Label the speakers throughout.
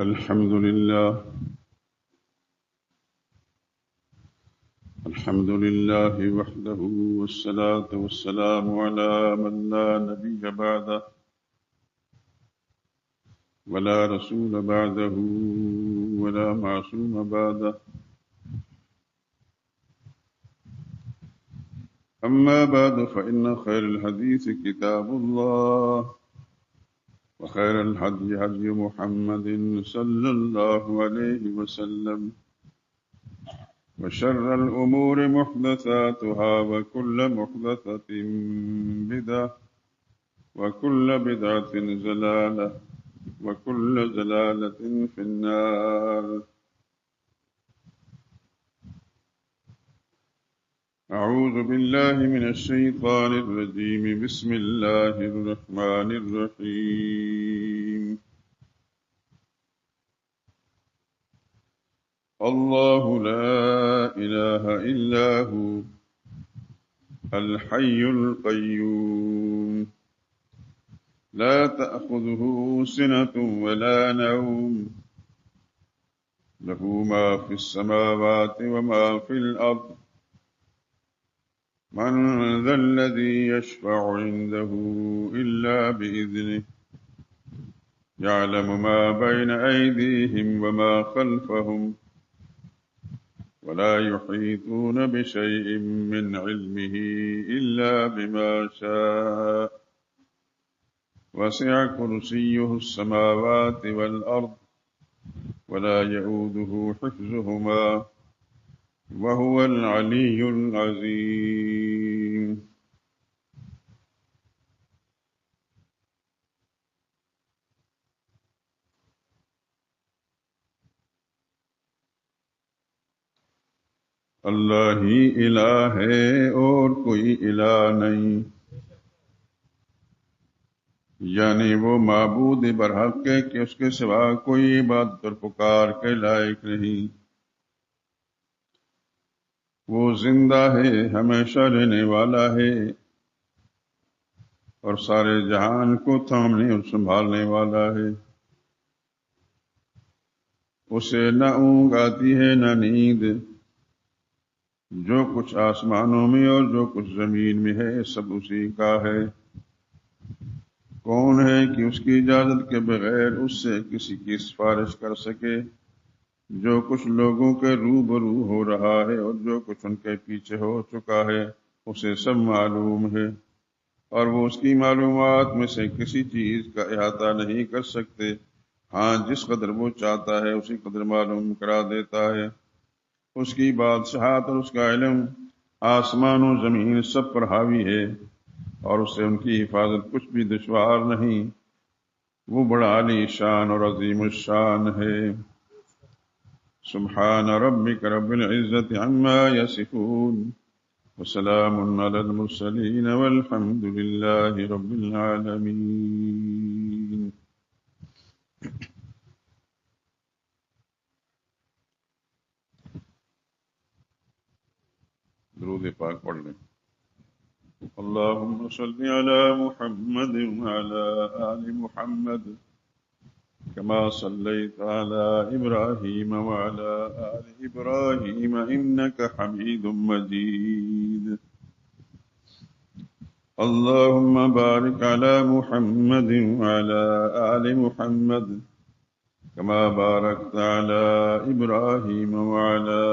Speaker 1: الحمد لله وحده والصلاة والسلام على من لا نبي بعده ولا رسول بعده ولا معصوم بعده. أما بعد فإن خير الحديث كتاب الله وخير الهدي هدي محمد صلى الله عليه وسلم وشر الأمور محدثاتها وكل محدثة بدعة وكل بدعة ضلالة وكل ضلالة في النار. أعوذ بالله من الشيطان الرجيم. بسم الله الرحمن الرحيم. الله لا إله إلا هو الحي القيوم لا تأخذه سنة ولا نوم له ما في السماوات وما في الأرض من ذا الذي يشفع عنده إلا بإذنه يعلم ما بين أيديهم وما خلفهم ولا يحيطون بشيء من علمه إلا بما شاء وسع كرسيه السماوات والأرض ولا يؤوده حفظهما وهو العلي العظيم. اللہ ہی الہ ہے اور کوئی الہ نہیں، یعنی وہ معبود برحق ہے کہ اس کے سوا کوئی عبادت اور پکار کے لائق نہیں۔ وہ زندہ ہے، ہمیشہ رہنے والا ہے اور سارے جہان کو تھامنے اور سنبھالنے والا ہے۔ اسے نہ اونگ آتی ہے نہ نیند۔ جو کچھ آسمانوں میں اور جو کچھ زمین میں ہے سب اسی کا ہے۔ کون ہے کہ اس کی اجازت کے بغیر اس سے کسی کی سفارش کر سکے؟ جو کچھ لوگوں کے روبرو ہو رہا ہے اور جو کچھ ان کے پیچھے ہو چکا ہے اسے سب معلوم ہے، اور وہ اس کی معلومات میں سے کسی چیز کا احاطہ نہیں کر سکتے۔ ہاں، جس قدر وہ چاہتا ہے اسی قدر معلوم کرا دیتا ہے۔ اس کی بادشاہت اور اس کا علم آسمان و زمین سب پر حاوی ہے، اور اسے ان کی حفاظت کچھ بھی دشوار نہیں۔ وہ بڑا علی شان اور عظیم الشان ہے۔ سبحان ربک رب العزت عما یصفون وسلام علی المرسلین والحمد للہ رب العالمین۔ درود پاک پڑھ لیں۔ اللہم صلی علی محمد وعلی آل محمد كما صليت على إبراهيم وعلى آل إبراهيم إنك حميد مجيد۔ اللهم بارك على محمد وعلى آل محمد كما باركت على إبراهيم وعلى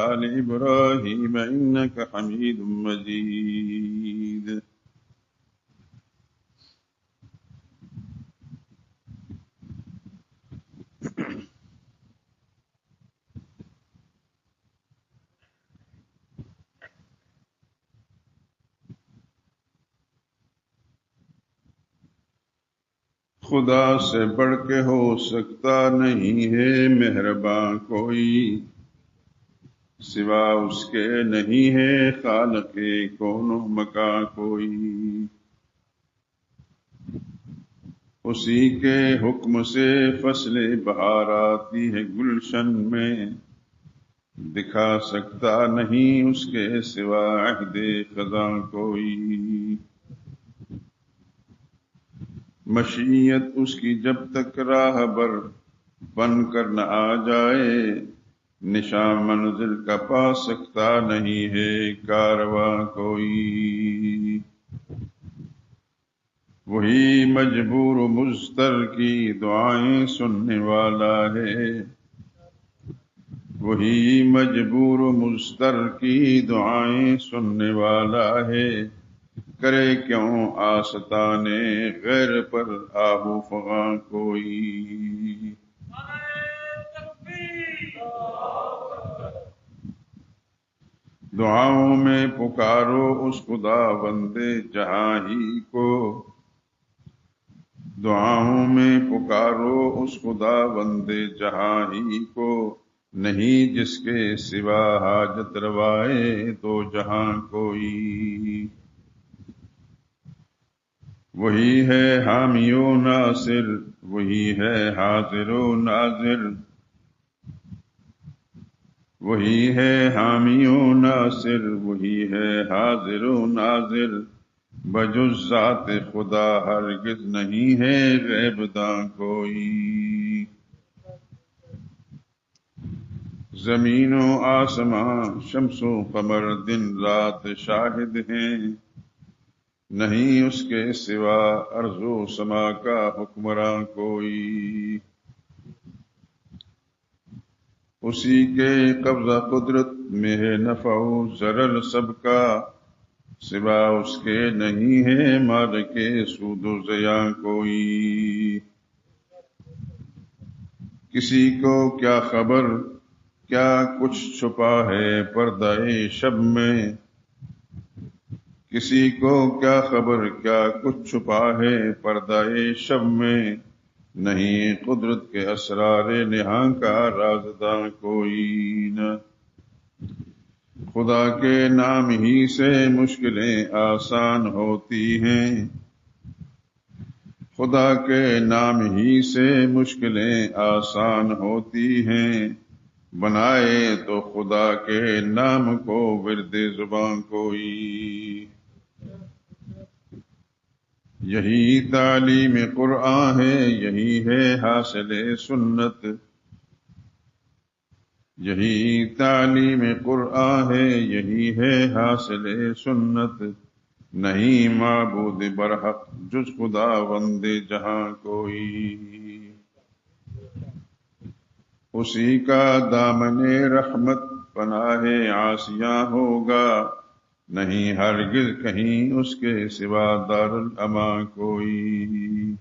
Speaker 1: آل إبراهيم إنك حميد مجيد۔ خدا سے بڑھ کے ہو سکتا نہیں ہے مہرباں کوئی، سوا اس کے نہیں ہے خالق کون و مکاں کوئی۔ اسی کے حکم سے فصل بہار آتی ہے گلشن میں، دکھا سکتا نہیں اس کے سوا عہد خزاں کوئی۔ مشیت اس کی جب تک راہ بر بن کر نہ آ جائے، نشان منزل کا پا سکتا نہیں ہے کارواں کوئی۔ وہی مجبور و مضطر کی دعائیں سننے والا ہے، وہی مجبور و مضطر کی دعائیں سننے والا ہے، کرے کیوں آستانے غیر پر آہو فغاں کوئی۔ دعاؤں میں پکارو اس خدا بندے جہاں ہی کو، دعاؤں میں پکارو اس خدا بندے جہاں ہی کو، نہیں جس کے سوا حاجت روائے دو جہاں کوئی۔ وہی ہے حامی و ناصر، وہی ہے حاضر و ناظر، وہی ہے حامی و ناصر، وہی ہے حاضر و ناظر، بجز ذات خدا ہرگز نہیں ہے غیب داں کوئی۔ زمین و آسمان، شمس و قمر دن رات شاہد ہیں، نہیں اس کے سوا ارض و سما کا حکمراں کوئی۔ اسی کے قبضہ قدرت میں ہے نفع و ضرر سب کا، سوا اس کے نہیں ہے مالک سود و زیاں کوئی۔ کسی کو کیا خبر کیا کچھ چھپا ہے پردہ شب میں، کسی کو کیا خبر کیا کچھ چھپا ہے پردہ شب میں، نہیں قدرت کے اسرار نہاں کا رازداں کوئی نہ۔ خدا کے نام ہی سے مشکلیں آسان ہوتی ہیں، خدا کے نام ہی سے مشکلیں آسان ہوتی ہیں، بنائے تو خدا کے نام کو ورد زباں کوئی۔ یہی تعلیم قرآن ہے، یہی ہے حاصل سنت، یہی تعلیم قرآن ہے، یہی ہے حاصل سنت، نہیں معبود برحق جز خدا بند جہاں کوئی۔ اسی کا دامن رحمت پناہ عاصیاں ہوگا، نہیں ہرگز کہیں اس کے سوا دارالامان کوئی۔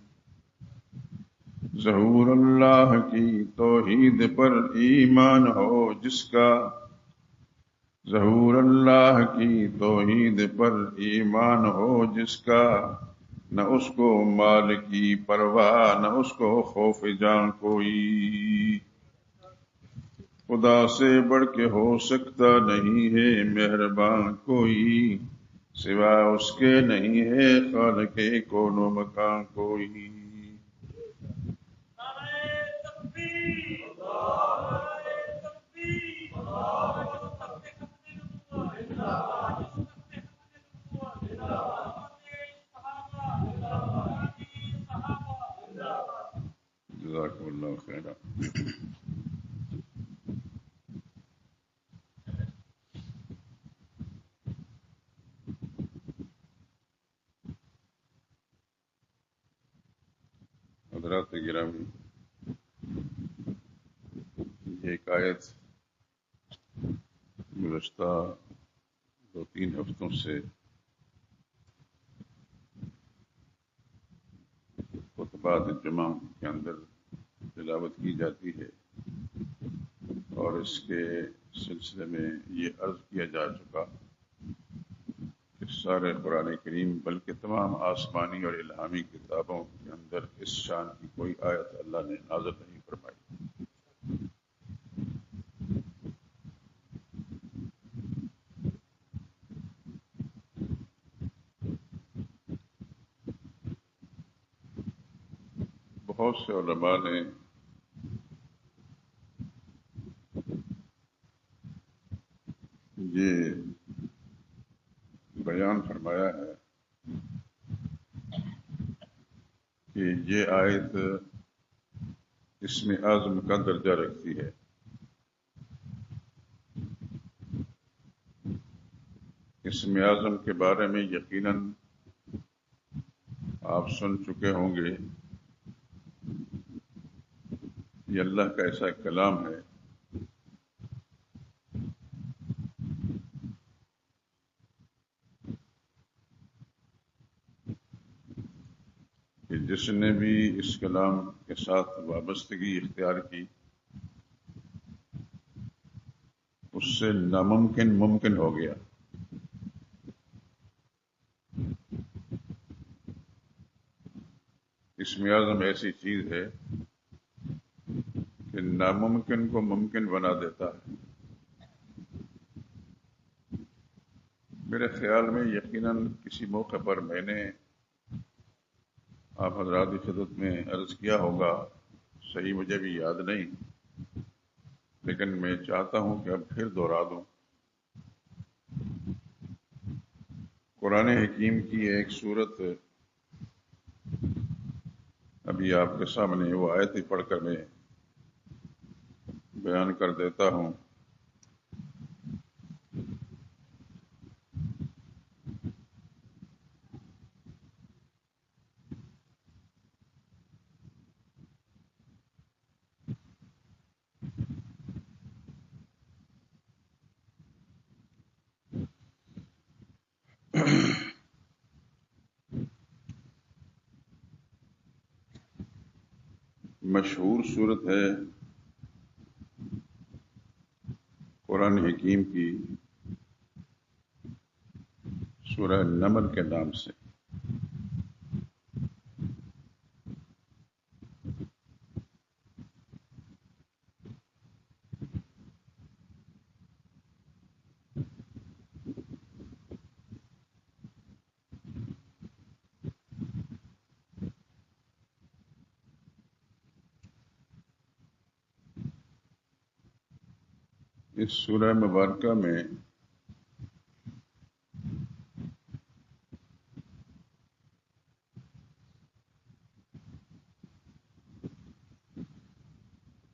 Speaker 1: ظہور اللہ کی توحید پر ایمان ہو جس کا، ظہور اللہ کی توحید پر ایمان ہو جس کا، نہ اس کو مال کی پرواہ نہ اس کو خوف جاں کوئی۔ خدا سے بڑھ کے ہو سکتا نہیں ہے مہربان کوئی، سوا اس کے نہیں ہے خالق کون و مکان کوئی۔ جزاکم اللہ خیرا۔ حضرات گرامی، یہ ایک آیت گزشتہ 2-3 ہفتوں سے خطبات جمعہ کے اندر تلاوت کی جاتی ہے، اور اس کے سلسلے میں یہ عرض کیا جا چکا کہ سارے قرآن کریم بلکہ تمام آسمانی اور الہامی کتابوں کے اندر اس شان کی کوئی آیت اللہ نے نازل نہیں فرمائی۔ بہت سے علماء نے یہ بیان فرمایا ہے کہ یہ آیت اسم اعظم کا درجہ رکھتی ہے۔ اسم اعظم کے بارے میں یقیناً آپ سن چکے ہوں گے، یہ اللہ کا ایسا کلام ہے کہ جس نے بھی اس کلام کے ساتھ وابستگی اختیار کی اس سے ناممکن ممکن ہو گیا۔ اسم اعظم ایسی چیز ہے کہ ناممکن کو ممکن بنا دیتا ہے۔ میرے خیال میں یقیناً کسی موقع پر میں نے آپ حضرات کی خدمت میں عرض کیا ہوگا، صحیح مجھے بھی یاد نہیں، لیکن میں چاہتا ہوں کہ اب پھر دوہرا دوں۔ قرآن حکیم کی ایک صورت ابھی آپ کے سامنے وہ آیت ہی پڑھ کر میں بیان کر دیتا ہوں۔ مشہور صورت ہے قرآن حکیم کی سورہ نمل کے نام سے۔ اس سورہ مبارکہ میں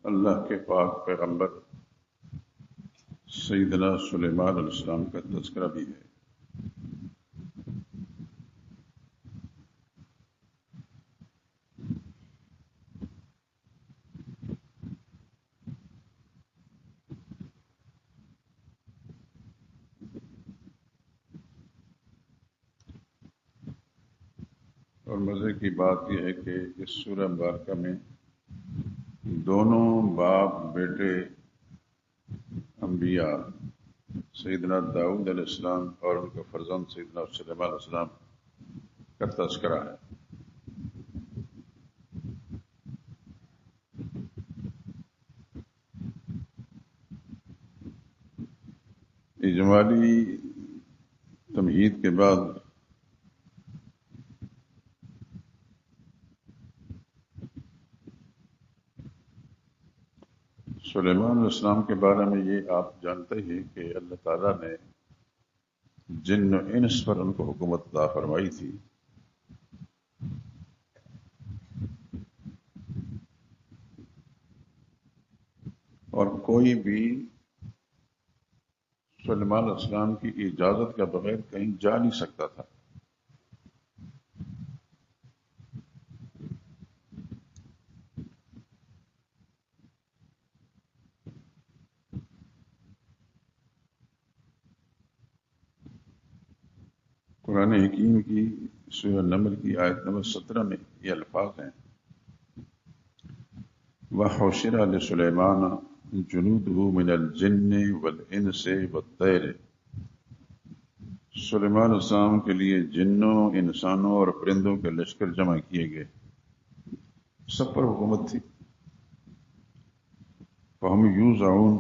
Speaker 1: اللہ کے پاک پیغمبر سیدنا سلیمان علیہ السلام کا تذکرہ بھی ہے۔ اور مزے کی بات یہ ہے کہ اس سورہ مبارکہ میں دونوں باپ بیٹے انبیاء سیدنا داؤد علیہ السلام اور ان کا فرزند سیدنا سلیمان علیہ السلام کا تذکرہ ہے۔ اجمالی تمہید کے بعد سلیمان علیہ السلام کے بارے میں یہ آپ جانتے ہی کہ اللہ تعالیٰ نے جن و انس پر ان کو حکومت عطا فرمائی تھی، اور کوئی بھی سلیمان علیہ السلام کی اجازت کے بغیر کہیں جا نہیں سکتا تھا۔ قرآن حکیم کی سورہ نمل کی آیت نمبر 17 میں یہ الفاظ ہیں، وَحُشِرَ لِسُلَيْمَانَ جُنُودُهُ مِنَ الْجِنِّ وَالْإِنسِ وَالطَّيْرِ۔ سلیمان علیہ السلام کے لیے جنوں، انسانوں اور پرندوں کے لشکر جمع کیے گئے، سب پر حکومت تھی۔ فَهُمْ يُوزَعُونَ،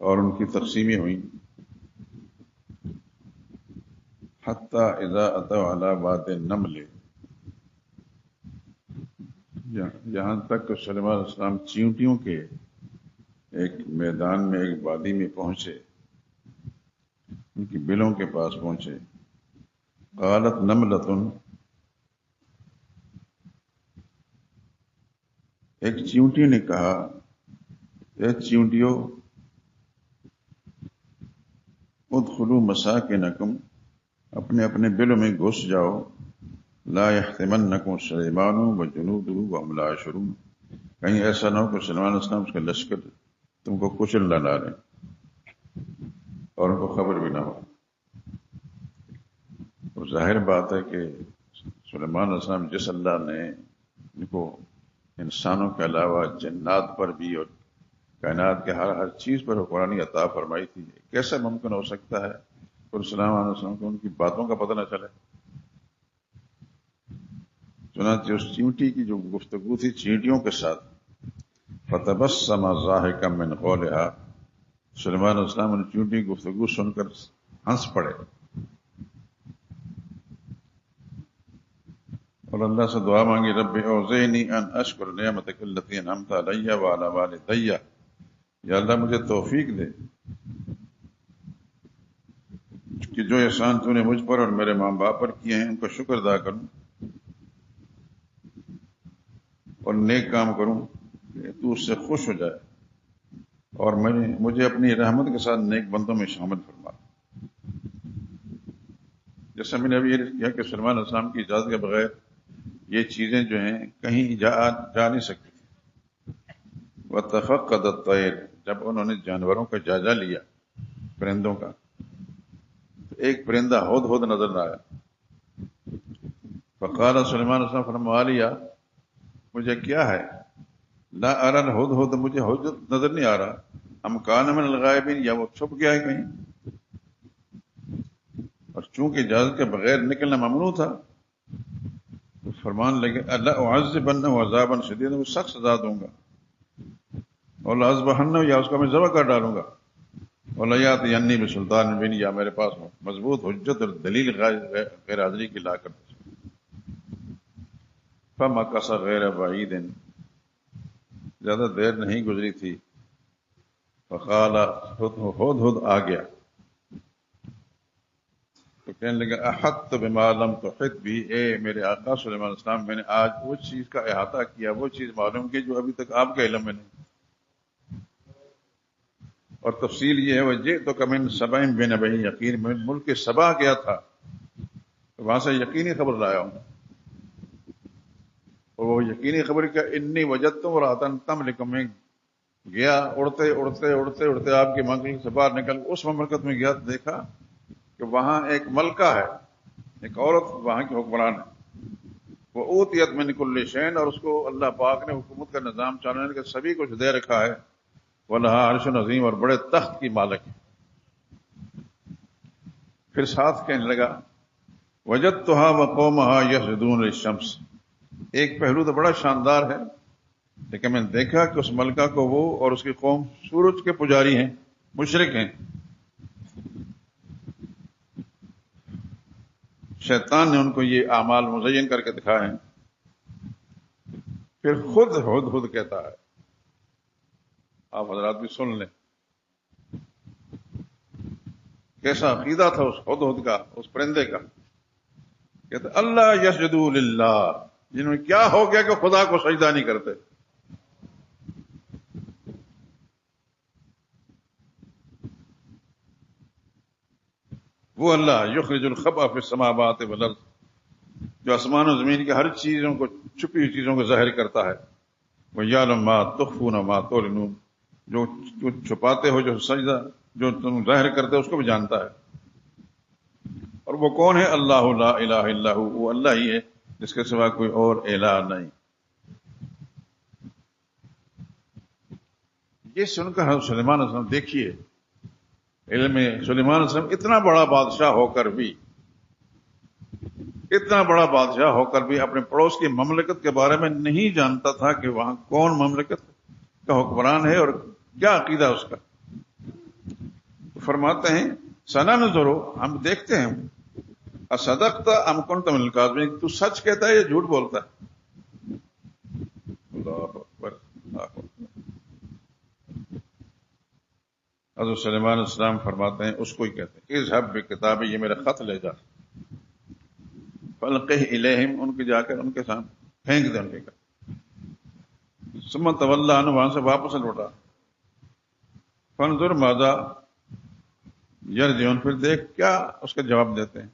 Speaker 1: اور ان کی تقسیمیں ہوئیں، حَتَّى إِذَا أَتَوْا عَلَى وَادِ النَّمْلِ، یہاں تک کہ سلیمان علیہ السلام چیونٹیوں کے ایک میدان میں، ایک وادی میں پہنچے، ان کی بلوں کے پاس پہنچے۔ قالت نملۃ، ایک چیونٹی نے کہا اے چیونٹیوں ادخلوا مساکنکم، اپنے اپنے بلوں میں گھس جاؤ، لا یحطمنکم سلیمان وجنودہ وهم لا یشعرون، کہیں ایسا نہ ہو کہ سلیمان علیہ السلام اس کا لشکر تم کو کچل نہ ڈالیں اور ان کو خبر بھی نہ ہو۔ اور ظاہر بات ہے کہ سلیمان علیہ السلام جس اللہ نے ان کو انسانوں کے علاوہ جنات پر بھی اور کائنات کے ہر چیز پر حکمرانی عطا فرمائی تھی، کیسے ممکن ہو سکتا ہے اور سلیمان علیہ السلام کو ان کی باتوں کا پتہ نہ چلے؟ چنانچہ اس چیونٹی کی جو گفتگو تھی چیونٹیوں کے ساتھ، فتبسم ضاحکا من قولها، سلیمان علیہ السلام نے چیونٹی کی گفتگو سن کر ہنس پڑے اور اللہ سے دعا مانگی، رب اوزعنی ان اشکر نعمتک التی انعمت علی وعلی والدی، یا اللہ مجھے توفیق دے کہ جو احسان تو نے مجھ پر اور میرے ماں باپ پر کیے ہیں ان کا شکر ادا کروں اور نیک کام کروں کہ تو اس سے خوش ہو جائے اور مجھے اپنی رحمت کے ساتھ نیک بندوں میں شامل فرما۔ جیسا میں نے ابھی یہ کیا کہ سلیمان علیہ السلام کی اجازت کے بغیر یہ چیزیں جو ہیں کہیں جا نہیں سکتی۔ وَتَفَقَّدَ الطَّيْرَ، جب انہوں نے جانوروں کا جائزہ لیا، پرندوں کا، تو ایک پرندہ ہدہد نظر نہ آیا۔ فقال سلیمان علیہ السلام، فرما لیا مجھے کیا ہے، لا ارى الہدہد، مجھے ہدہد نظر نہیں آ رہا، ام کان من الغائبین، یا وہ چھپ گیا ہے کہیں۔ اور چونکہ اجازت کے بغیر نکلنا ممنوع تھا تو فرمان لگے، اللہ اعذبنہ عذابا شدیدا، وہ سخت سزا دوں گا، اور لأذبحنہ، یا اس کو میں ذبح کر ڈالوں گا، ولیأتینی بسلطان مبین، یا میرے پاس مضبوط حجت اور دلیل غیر حاضری کی لا کر۔ فمکث غیر بعید، زیادہ دیر نہیں گزری تھی، فقال ہدہد آ گیا تو کہنے لگا، احطت بما لم تحط بھی، اے میرے آقا سلیمان علیہ السلام، میں نے آج وہ چیز کا احاطہ کیا، وہ چیز معلوم کی جو ابھی تک آپ کے علم میں نہیں۔ اور تفصیل یہ ہے، وجئتک من سبأ بنبأ یقین، میں ملک سبا گیا تھا تو وہاں سے یقینی خبر لایا ہوں، اور وہ یقینی خبر کیا، انی وجدت امرأۃ تملکہم، میں گیا اڑتے اڑتے اڑتے اڑتے آپ کی مملکت سے باہر نکل اس مملکت میں گیا، دیکھا کہ وہاں ایک ملکہ ہے، ایک عورت وہاں کی حکمران ہے، وہ اوتیت من کل شیء، اور اس کو اللہ پاک نے حکومت کا نظام چلانے کا سبھی کچھ دے رکھا ہے، وَلَهَا عَرْشٌ عَظِيمٌ، اور بڑے تخت کی مالک ہے۔ پھر ساتھ کہنے لگا، وَجَدتُّهَا وَقَوْمَهَا يَسْجُدُونَ لِلشَّمْسِ، ایک پہلو تو بڑا شاندار ہے، لیکن میں نے دیکھا کہ اس ملکہ کو وہ اور اس کی قوم سورج کے پجاری ہیں، مشرک ہیں۔ شیطان نے ان کو یہ اعمال مزین کر کے دکھائے ہیں۔ پھر خود ہدہد کہتا ہے، آپ حضرات بھی سن لیں کیسا عقیدہ تھا اس ہدہد کا، اس پرندے کا۔ کہتے اللہ یسجدوا للہ، جن میں کیا ہو گیا کہ خدا کو سجدہ نہیں کرتے۔ وہ اللہ یخرج الخبء فی السماوات والارض، جو آسمان و زمین کی ہر چیزوں کو، چھپی ہوئی چیزوں کو ظاہر کرتا ہے، وَيَعْلَمُ مَا تُخْفُونَ وَمَا تُعْلِنُونَ، جو چھپاتے ہو، جو سجدہ جو تم ظاہر کرتے ہو اس کو بھی جانتا ہے۔ اور وہ کون ہے، اللہ لا الہ الا ہو، وہ اللہ ہی ہے جس کے سوا کوئی اور الہ نہیں۔ یہ سن کر حضرت سلیمان علیہ السلام، دیکھیے علم سلیمان علیہ السلام اتنا بڑا بادشاہ ہو کر بھی، اتنا بڑا بادشاہ ہو کر بھی اپنے پڑوس کی مملکت کے بارے میں نہیں جانتا تھا کہ وہاں کون مملکت کا حکمران ہے اور کیا عقیدہ اس کا۔ فرماتے ہیں سننظر، ہم دیکھتے ہیں، اصدقت ام کنت من الکاذبین، تو سچ کہتا ہے یا جھوٹ بولتا ہے۔ اللہ اکبر، اللہ اکبر۔ حضرت سلیمان علیہ السلام فرماتے ہیں، اس کو ہی کہتے ہیں اذهب بکتابی، یہ میرا خط لے جا، فالقہ الیہم، ان کے جا کر ان کے سامنے پھینک دے، ان کے ثم تولی عنہ، وہاں سے واپس لوٹا. فانظر ماذا یرجعون، پھر دیکھ کیا اس کا جواب دیتے ہیں.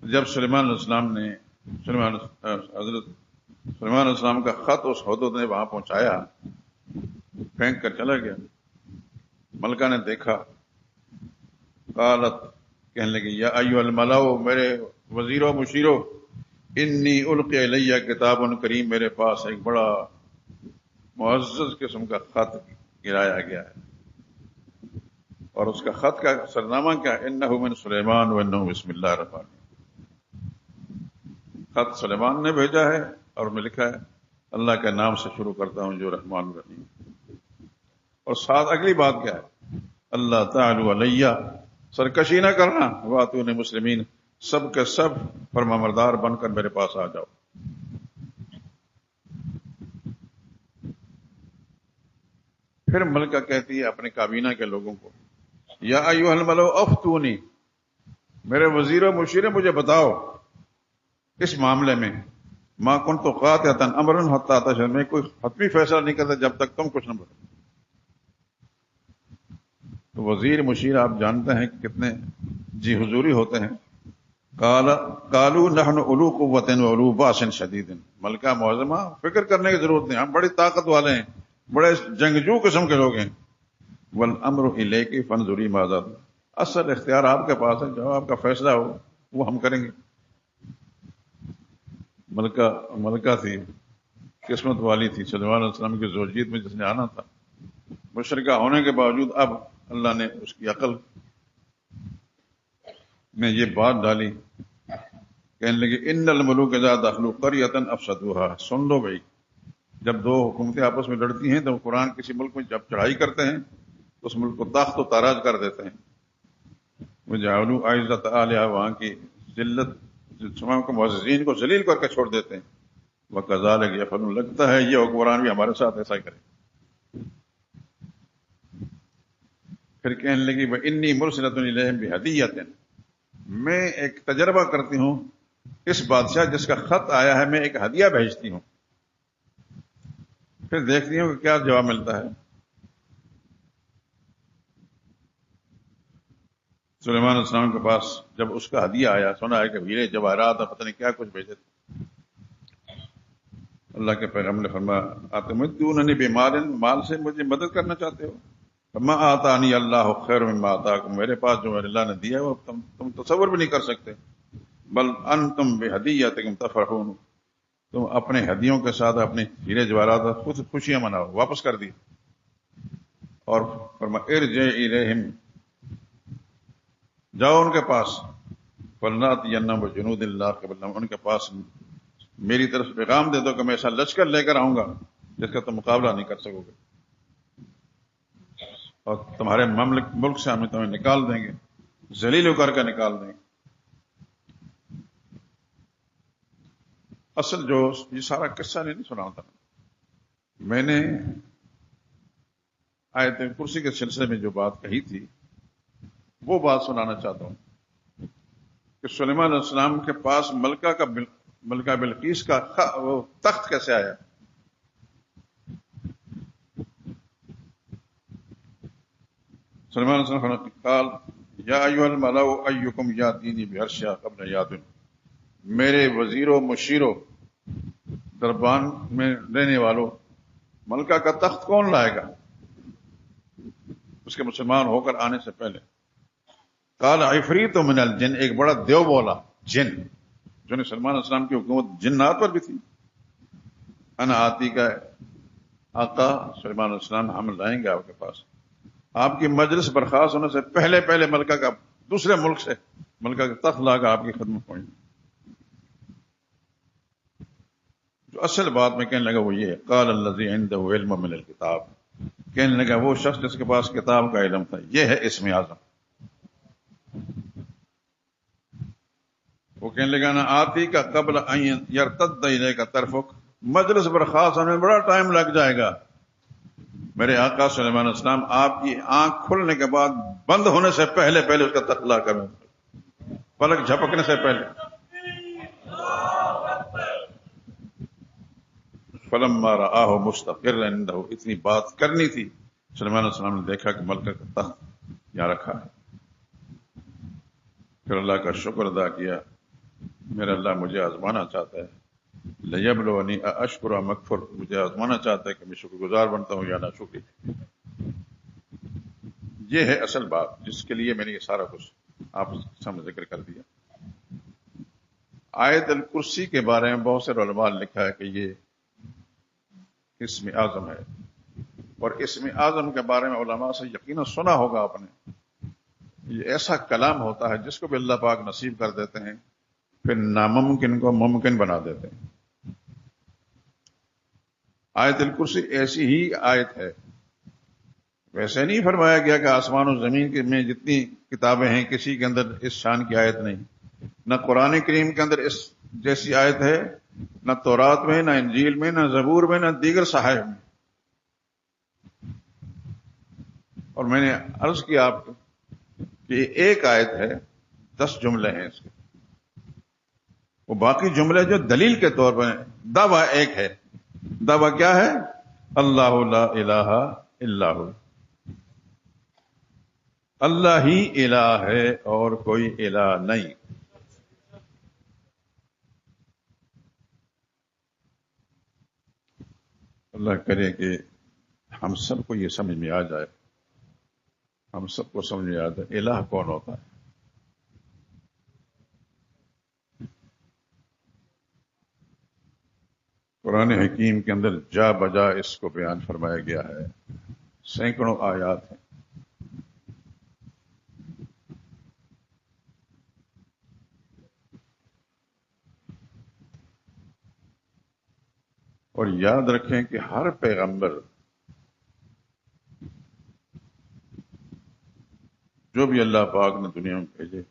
Speaker 1: جب سلیمان علیہ السلام نے حضرت سلیمان علیہ السلام کا خط اس حدود نے وہاں پہنچایا، پھینک کر چلا گیا. ملکہ نے دیکھا، قالت، کہنے لگی، یا ایھا الملأ، میرے وزیروں مشیروں، انی القی الیہ کتاب کریم، میرے پاس ایک بڑا معزز قسم کا خط گرایا گیا ہے. اور اس کا خط کا سرنامہ کیا ہے؟ انہ من سلیمان وانہ بسم اللہ الرحمن الرحیم. خط سلیمان نے بھیجا ہے اور میں لکھا ہے اللہ کے نام سے شروع کرتا ہوں جو رحمان الرحیم. اور ساتھ اگلی بات کیا ہے؟ اللہ تعالی علیہ، سرکشی نہ کرنا، واتونی مسلمین، سب کے سب فرمانبردار بن کر میرے پاس آ جاؤ. پھر ملکہ کہتی ہے اپنے کابینہ کے لوگوں کو، یا ایھا الملأ افتونی، میرے وزیر و مشیر مجھے بتاؤ اس معاملے میں، ما کنت قاطعۃ امرا حتی تشهدون، میں کوئی حتمی فیصلہ نہیں کرتا جب تک تم کچھ نہ بتاؤ. تو وزیر مشیر آپ جانتے ہیں کہ کتنے جی حضوری ہوتے ہیں. قالوا نحن اولو قوۃ واولو باس شدید، ملکہ معظمہ فکر کرنے کی ضرورت نہیں، ہم بڑی طاقت والے ہیں، بڑے جنگجو قسم کے لوگ ہیں. والامر الیک فانظری ماذا، اصل اختیار آپ کے پاس ہے، جو آپ کا فیصلہ ہو وہ ہم کریں گے. ملکہ تھی، قسمت والی تھی، سلیمان علیہ السلام کی زوجیت میں جس نے آنا تھا. مشرکہ ہونے کے باوجود اب اللہ نے اس کی عقل میں یہ بات ڈالی. کہنے لگے ان الملوک اذا دخلوا قریۃ افسدوها. سن لو بھائی، جب دو حکومتیں آپس میں لڑتی ہیں تو قرآن کسی ملک میں جب چڑھائی کرتے ہیں تو اس ملک کو تاخت و تاراج کر دیتے ہیں. وجعلوا اعزۃ اہلها، وہاں کی ذلت تمام کے معززین کو ذلیل کر کے چھوڑ دیتے ہیں. وکذالک یفعلون، لگتا ہے یہ حکمران بھی ہمارے ساتھ ایسا ہی کرے. پھر کہنے لگی وانی مرسلۃ الیہم بہدیۃ، میں ایک تجربہ کرتی ہوں اس بادشاہ جس کا خط آیا ہے، میں ایک ہدیہ بھیجتی ہوں، پھر دیکھتی ہوں کہ کیا جواب ملتا ہے. سلیمان علیہ السلام کے پاس جب اس کا ہدیہ آیا، سنا ہے کہ ہیرے جواہرات اور پتہ نہیں کیا کچھ بھیجے تھے. اللہ کے پیغمبر نے فرمایا اتمدوننی بمال، مال سے مجھے مدد کرنا چاہتے ہو؟ فما آتانی اللہ خیر مما آتاکم، میرے پاس جو اللہ نے دیا ہے وہ تم تصور بھی نہیں کر سکتے. بل انتم بہدیتکم تفرحون، تم اپنے ہدیوں کے ساتھ اپنے ہیرے جواہرات خود خوشیاں مناؤ. واپس کر دی. اور فرمایا ارجع الیہم، جاؤ ان کے پاس، فلناتینہم بجنود لا قبل لہم، ان کے پاس میری طرف سے پیغام دے دو کہ میں ایسا لشکر لے کر آؤں گا جس کا تم مقابلہ نہیں کر سکو گے، اور تمہارے ملک سے ہم تمہیں نکال دیں گے، ذلیل کر کے نکال دیں گے. اصل جو یہ سارا قصہ نہیں سنا تھا، میں نے آیت کرسی کے سلسلے میں جو بات کہی تھی وہ بات سنانا چاہتا ہوں کہ سلیمان علیہ السلام کے پاس ملکہ بلقیس کا وہ تخت کیسے آیا. سلیمان علیہ السلام قال یا ایھا الملأ ایکم یاتینی بعرشھا قبل یاتن، میرے وزیروں مشیروں، دربان میں رہنے والوں، ملکہ کا تخت کون لائے گا اس کے مسلمان ہو کر آنے سے پہلے؟ قال عفریت من الجن، ایک بڑا دیو بولا جن، جو نے سلمان علیہ السلام کی حکومت جنات پر بھی تھی. انا آتی کا آقا سلیمان علیہ السلام، ہم لائیں گے آپ کے پاس. آپ کی مجلس برخاست ہونے سے پہلے پہلے ملکہ کا دوسرے ملک سے ملکہ کا تخت لا کر آپ کی خدمت پہنچ. جو اصل بات میں کہنے لگا وہ یہ ہے، قال الذی عنده علم من الکتاب، کہنے لگا وہ شخص جس کے پاس کتاب کا علم تھا. یہ ہے اسم اعظم. وہ کہنے لگا نا آتی کا قبل ان یرتد الیک طرفک، مجلس برخاست ہونے میں بڑا ٹائم لگ جائے گا. میرے آقا سلیمان علیہ السلام آپ کی آنکھ کھلنے کے بعد بند ہونے سے پہلے پہلے اس کا تخت لا کر، پلک جھپکنے سے پہلے. فلما رآہ مستقرا عنده، اتنی بات کرنی تھی، سلیمان علیہ السلام نے دیکھا کہ ملکہ کا تخت یہاں رکھا ہے، پھر اللہ کا شکر ادا کیا، میرا اللہ مجھے آزمانا چاہتا ہے، لیبلونی اشکر ام اکفر، مجھے آزمانا چاہتا ہے کہ میں شکر گزار بنتا ہوں یا نہ شکری۔ یہ ہے اصل بات جس کے لیے میں نے یہ سارا کچھ آپ کے سامنے ذکر کر دیا۔ آیت الکرسی کے بارے میں بہت سے علماء نے لکھا ہے کہ یہ اسم اعظم ہے، اور اسم اعظم کے بارے میں علماء سے یقیناً سنا ہوگا آپ نے، یہ ایسا کلام ہوتا ہے جس کو بھی اللہ پاک نصیب کر دیتے ہیں، پھر ناممکن کو ممکن بنا دیتے ہیں۔ آیت الکرسی ایسی ہی آیت ہے، ویسے نہیں فرمایا گیا کہ آسمان و زمین میں جتنی کتابیں ہیں کسی کے اندر اس شان کی آیت نہیں، نہ قرآن کریم کے اندر اس جیسی آیت ہے، نہ تورات میں، نہ انجیل میں، نہ زبور میں، نہ دیگر صحائف میں۔ اور میں نے عرض کیا آپ کو کہ ایک آیت ہے، 10 جملے ہیں اس کے، وہ باقی جملے جو دلیل کے طور پر ہیں۔ دعویٰ ایک ہے، دعویٰ کیا ہے؟ اللہ لا الہ الا ہو، اللہ ہی الہ ہے اور کوئی الہ نہیں۔ اللہ کرے کہ ہم سب کو یہ سمجھ میں آ جائے، ہم سب کو سمجھ میں آ جائے الہ کون ہوتا ہے۔ قرآن حکیم کے اندر جا بجا اس کو بیان فرمایا گیا ہے، سینکڑوں آیات ہیں۔ اور یاد رکھیں کہ ہر پیغمبر جو بھی اللہ پاک نے دنیا میں بھیجے،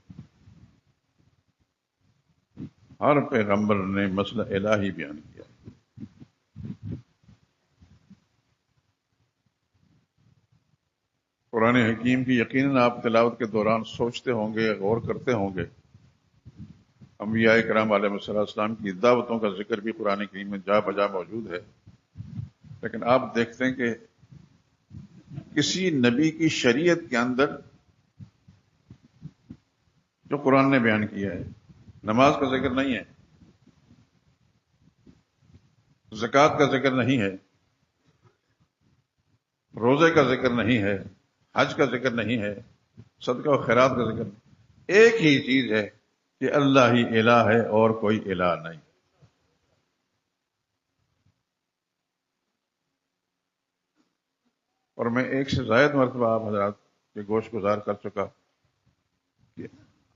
Speaker 1: ہر پیغمبر نے مسئلہ الہی بیان کیا۔ قرآن حکیم کی یقیناً آپ تلاوت کے دوران سوچتے ہوں گے، غور کرتے ہوں گے، انبیاء کرام علیہ السلام کی دعوتوں کا ذکر بھی قرآن کریم میں جا بجا موجود ہے، لیکن آپ دیکھتے ہیں کہ کسی نبی کی شریعت کے اندر جو قرآن نے بیان کیا ہے، نماز کا ذکر نہیں ہے، زکوٰۃ کا ذکر نہیں ہے، روزے کا ذکر نہیں ہے، حج کا ذکر نہیں ہے، صدقہ و خیرات کا ذکر نہیں، ایک ہی چیز ہے کہ اللہ ہی الہ ہے اور کوئی الہ نہیں۔ اور میں ایک سے زائد مرتبہ آپ حضرات کے گوش گزار کر چکا کہ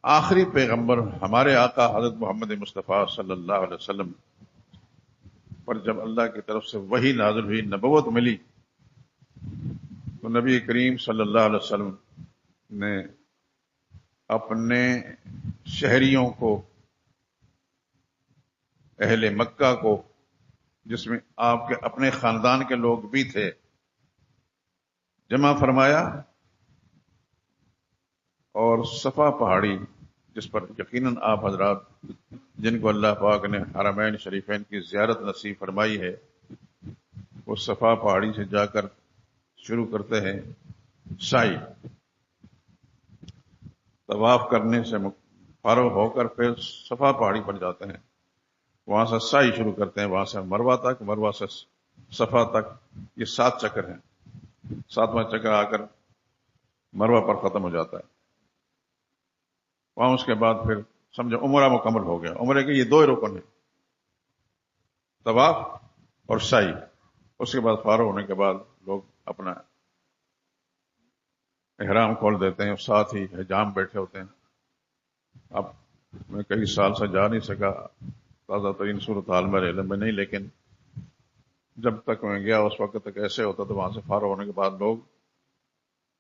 Speaker 1: آخری پیغمبر ہمارے آقا حضرت محمد مصطفیٰ صلی اللہ علیہ وسلم پر جب اللہ کی طرف سے وحی نازل ہوئی، نبوت ملی، تو نبی کریم صلی اللہ علیہ وسلم نے اپنے شہریوں کو، اہل مکہ کو، جس میں آپ کے اپنے خاندان کے لوگ بھی تھے، جمع فرمایا، اور صفا پہاڑی جس پر یقیناً آپ حضرات جن کو اللہ پاک نے حرمین شریفین کی زیارت نصیب فرمائی ہے، وہ صفا پہاڑی سے جا کر شروع کرتے ہیں سعی، طواف کرنے سے فارغ ہو کر پھر صفا پہاڑی پر جاتے ہیں، وہاں سے سعی شروع کرتے ہیں، وہاں سے مروہ تک، مروہ سے صفا تک، یہ 7 چکر ہیں، 7واں چکر آ کر مروہ پر ختم ہو جاتا ہے۔ وہاں اس کے بعد پھر سمجھو عمرہ مکمل ہو گیا۔ عمرے کے یہ 2 رکن ہیں، طواف اور سعی۔ اس کے بعد فارغ ہونے کے بعد لوگ اپنا احرام کھول دیتے ہیں، اور ساتھ ہی حجام بیٹھے ہوتے ہیں۔ اب میں کئی سال سے جا نہیں سکا، تازہ ترین صورتحال میرے علم میں نہیں، لیکن جب تک میں گیا اس وقت تک ایسے ہوتا تھا، وہاں سے فارغ ہونے کے بعد لوگ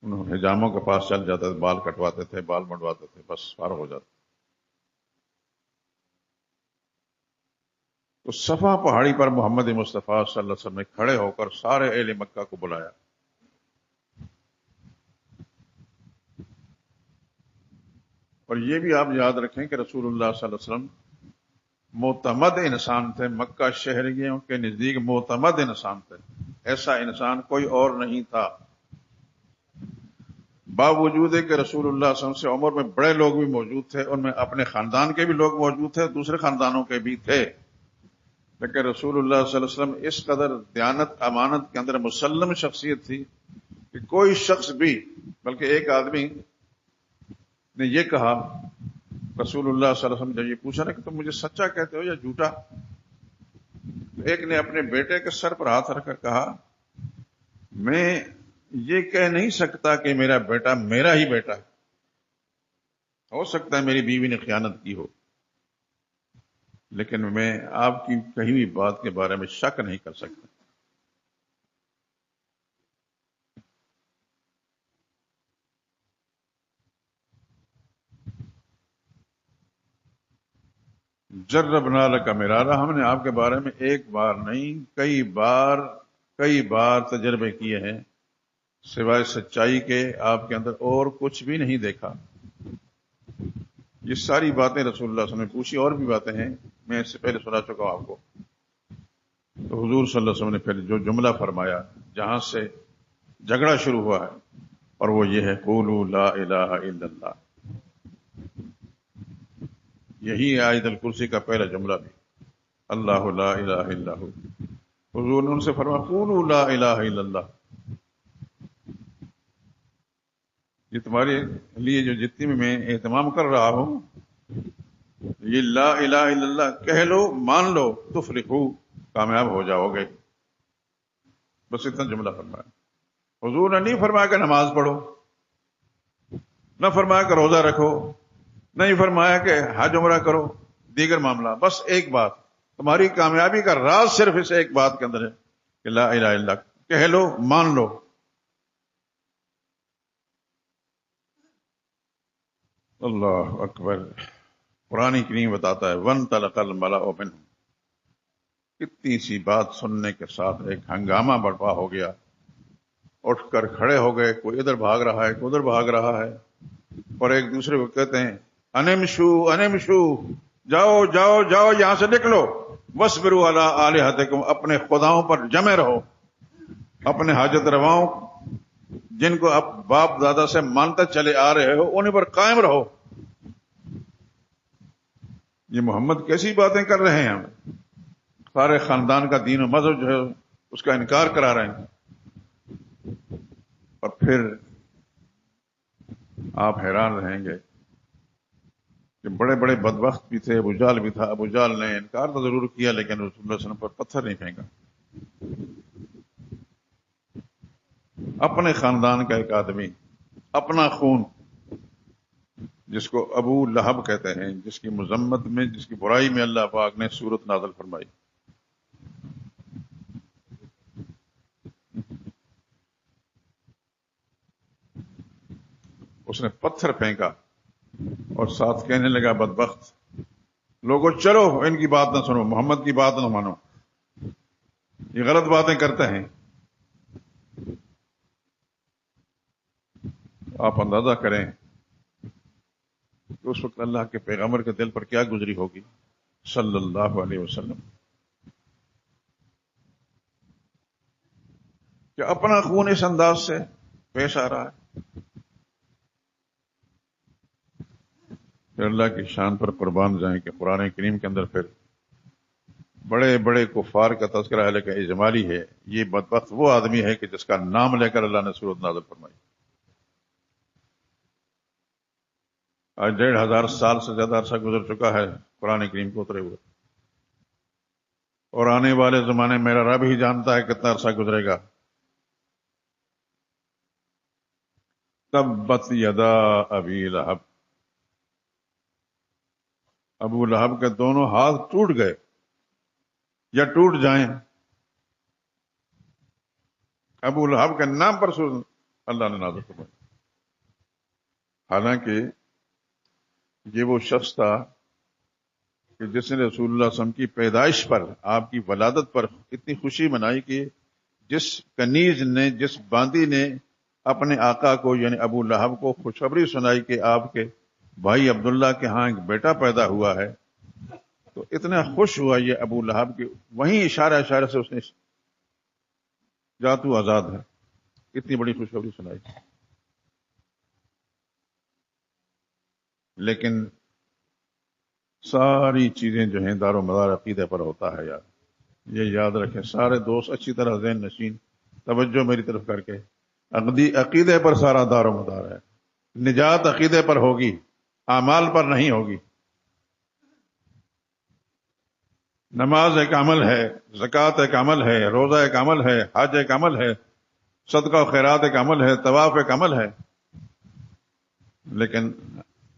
Speaker 1: ان حجاموں کے پاس چل جاتے تھے، بال کٹواتے تھے، بال منڈواتے تھے، بس فارغ ہو جاتے۔ تو صفا پہاڑی پر محمد مصطفیٰ صلی اللہ علیہ وسلم نے کھڑے ہو کر سارے اہل مکہ کو بلایا، اور یہ بھی آپ یاد رکھیں کہ رسول اللہ صلی اللہ علیہ وسلم معتمد انسان تھے، مکہ شہریوں کے نزدیک معتمد انسان تھے، ایسا انسان کوئی اور نہیں تھا، باوجود ہے کہ رسول اللہ صلی اللہ علیہ وسلم سے عمر میں بڑے لوگ بھی موجود تھے، ان میں اپنے خاندان کے بھی لوگ موجود تھے، دوسرے خاندانوں کے بھی تھے، لیکن رسول اللہ صلی اللہ علیہ وسلم اس قدر دیانت امانت کے اندر مسلم شخصیت تھی کہ کوئی شخص بھی، بلکہ ایک آدمی نے یہ کہا رسول اللہ صلی اللہ علیہ وسلم جب یہ پوچھا نا کہ تم مجھے سچا کہتے ہو یا جھوٹا، ایک نے اپنے بیٹے کے سر پر ہاتھ رکھ کر کہا میں یہ کہہ نہیں سکتا کہ میرا بیٹا میرا ہی بیٹا ہے، ہو سکتا ہے میری بیوی نے خیانت کی ہو، لیکن میں آپ کی کہی ہوئی بات کے بارے میں شک نہیں کر سکتا۔ جربنا لک مرارا، ہم نے آپ کے بارے میں ایک بار نہیں کئی بار تجربے کیے ہیں، سوائے سچائی کے آپ کے اندر اور کچھ بھی نہیں دیکھا۔ یہ ساری باتیں رسول اللہ صلی اللہ علیہ وسلم نے پوچھی، اور بھی باتیں ہیں، میں اس سے پہلے سنا چکا ہوں آپ کو۔ تو حضور صلی اللہ علیہ وسلم نے پھر جو جملہ فرمایا جہاں سے جھگڑا شروع ہوا ہے، اور وہ یہ ہے قولوا لا الہ الا اللہ، یہی ہے آیت الکرسی کا پہلا جملہ بھی، اللہ لا الہ الا ہو۔ حضور نے ان سے فرمایا قولوا لا الہ الا اللہ، یہ تمہارے لیے جو جتنی میں اہتمام کر رہا ہوں، یہ لا الہ الا اللہ کہہ لو، مان لو، تفلحو، کامیاب ہو جاؤ گے، بس اتنا جملہ فرمایا۔ حضور نے نہیں فرمایا کہ نماز پڑھو، نہ فرمایا کہ روزہ رکھو، نہیں فرمایا کہ حج عمرہ کرو، دیگر معاملہ، بس ایک بات، تمہاری کامیابی کا راز صرف اس ایک بات کے اندر ہے کہ لا الہ الا اللہ کہہ لو، مان لو۔ اللہ اکبر۔ قرآن کریم بتاتا ہے وَانْطَلَقَ الْمَلَأُ مِنْهُمْ، کتنی سی بات سننے کے ساتھ ایک ہنگامہ برپا ہو گیا، اٹھ کر کھڑے ہو گئے، کوئی ادھر بھاگ رہا ہے، کوئی ادھر بھاگ رہا ہے، اور ایک دوسرے کو کہتے ہیں انمشو، جاؤ جاؤ جاؤ، یہاں سے نکلو، وَاصْبِرُوا عَلَىٰ آلِهَتِكُمْ، اپنے خداؤں پر جمے رہو، اپنے حاجت رواؤں جن کو اب باپ دادا سے مانتے چلے آ رہے ہو انہیں پر قائم رہو۔ یہ محمد کیسی باتیں کر رہے ہیں، سارے خاندان کا دین و مذہب جو ہے اس کا انکار کرا رہے ہیں، اور پھر آپ حیران رہیں گے کہ بڑے بڑے بدبخت بھی تھے، ابو جہل بھی تھا، ابو جہل نے انکار تو ضرور کیا لیکن رسول اللہ صلی اللہ علیہ وسلم پر پتھر نہیں پھینکا۔ اپنے خاندان کا ایک آدمی، اپنا خون، جس کو ابو لہب کہتے ہیں، جس کی مذمت میں، جس کی برائی میں اللہ پاک نے سورت نازل فرمائی، اس نے پتھر پھینکا اور ساتھ کہنے لگا بدبخت لوگوں، چلو ان کی بات نہ سنو، محمد کی بات نہ مانو، یہ غلط باتیں کرتے ہیں۔ آپ اندازہ کریں کہ اس وقت اللہ کے پیغمبر کے دل پر کیا گزری ہوگی صلی اللہ علیہ وسلم، کہ اپنا خون اس انداز سے پیش آ رہا ہے۔ پھر اللہ کی شان پر قربان جائیں کہ قرآن کریم کے اندر پھر بڑے بڑے کفار کا تذکرہ ہے، لیکن اجمالی ہے، یہ بدبخت وہ آدمی ہے کہ جس کا نام لے کر اللہ نے سورت نازل فرمائی۔ آج 1500 سال سے زیادہ عرصہ گزر چکا ہے قرآن کریم کو اترے ہوئے، اور آنے والے زمانے میرا رب ہی جانتا ہے کتنا عرصہ گزرے گا۔ تبت یدا ابی لہب، ابو لہب کے دونوں ہاتھ ٹوٹ گئے یا ٹوٹ جائیں، ابو لہب کے نام پر سورت اللہ نے نازل فرمائی۔ حالانکہ یہ وہ شخص تھا کہ جس نے رسول اللہ صلی اللہ علیہ وسلم کی پیدائش پر، آپ کی ولادت پر اتنی خوشی منائی کہ جس کنیز نے، جس باندی نے اپنے آقا کو یعنی ابو لہب کو خوشخبری سنائی کہ آپ کے بھائی عبداللہ کے ہاں ایک بیٹا پیدا ہوا ہے، تو اتنا خوش ہوا یہ ابو لہب کہ وہیں اشارہ سے اس نے جا تو آزاد ہے، اتنی بڑی خوشخبری سنائی. لیکن ساری چیزیں جو ہیں دار و مدار عقیدے پر ہوتا ہے یار، یہ یاد رکھیں سارے دوست اچھی طرح ذہن نشین توجہ میری طرف کر کے، عقیدے پر سارا دار و مدار ہے. نجات عقیدے پر ہوگی، اعمال پر نہیں ہوگی. نماز ایک عمل ہے، زکوٰۃ ایک عمل ہے، روزہ ایک عمل ہے، حج ایک عمل ہے، صدقہ و خیرات ایک عمل ہے، طواف ایک عمل ہے، لیکن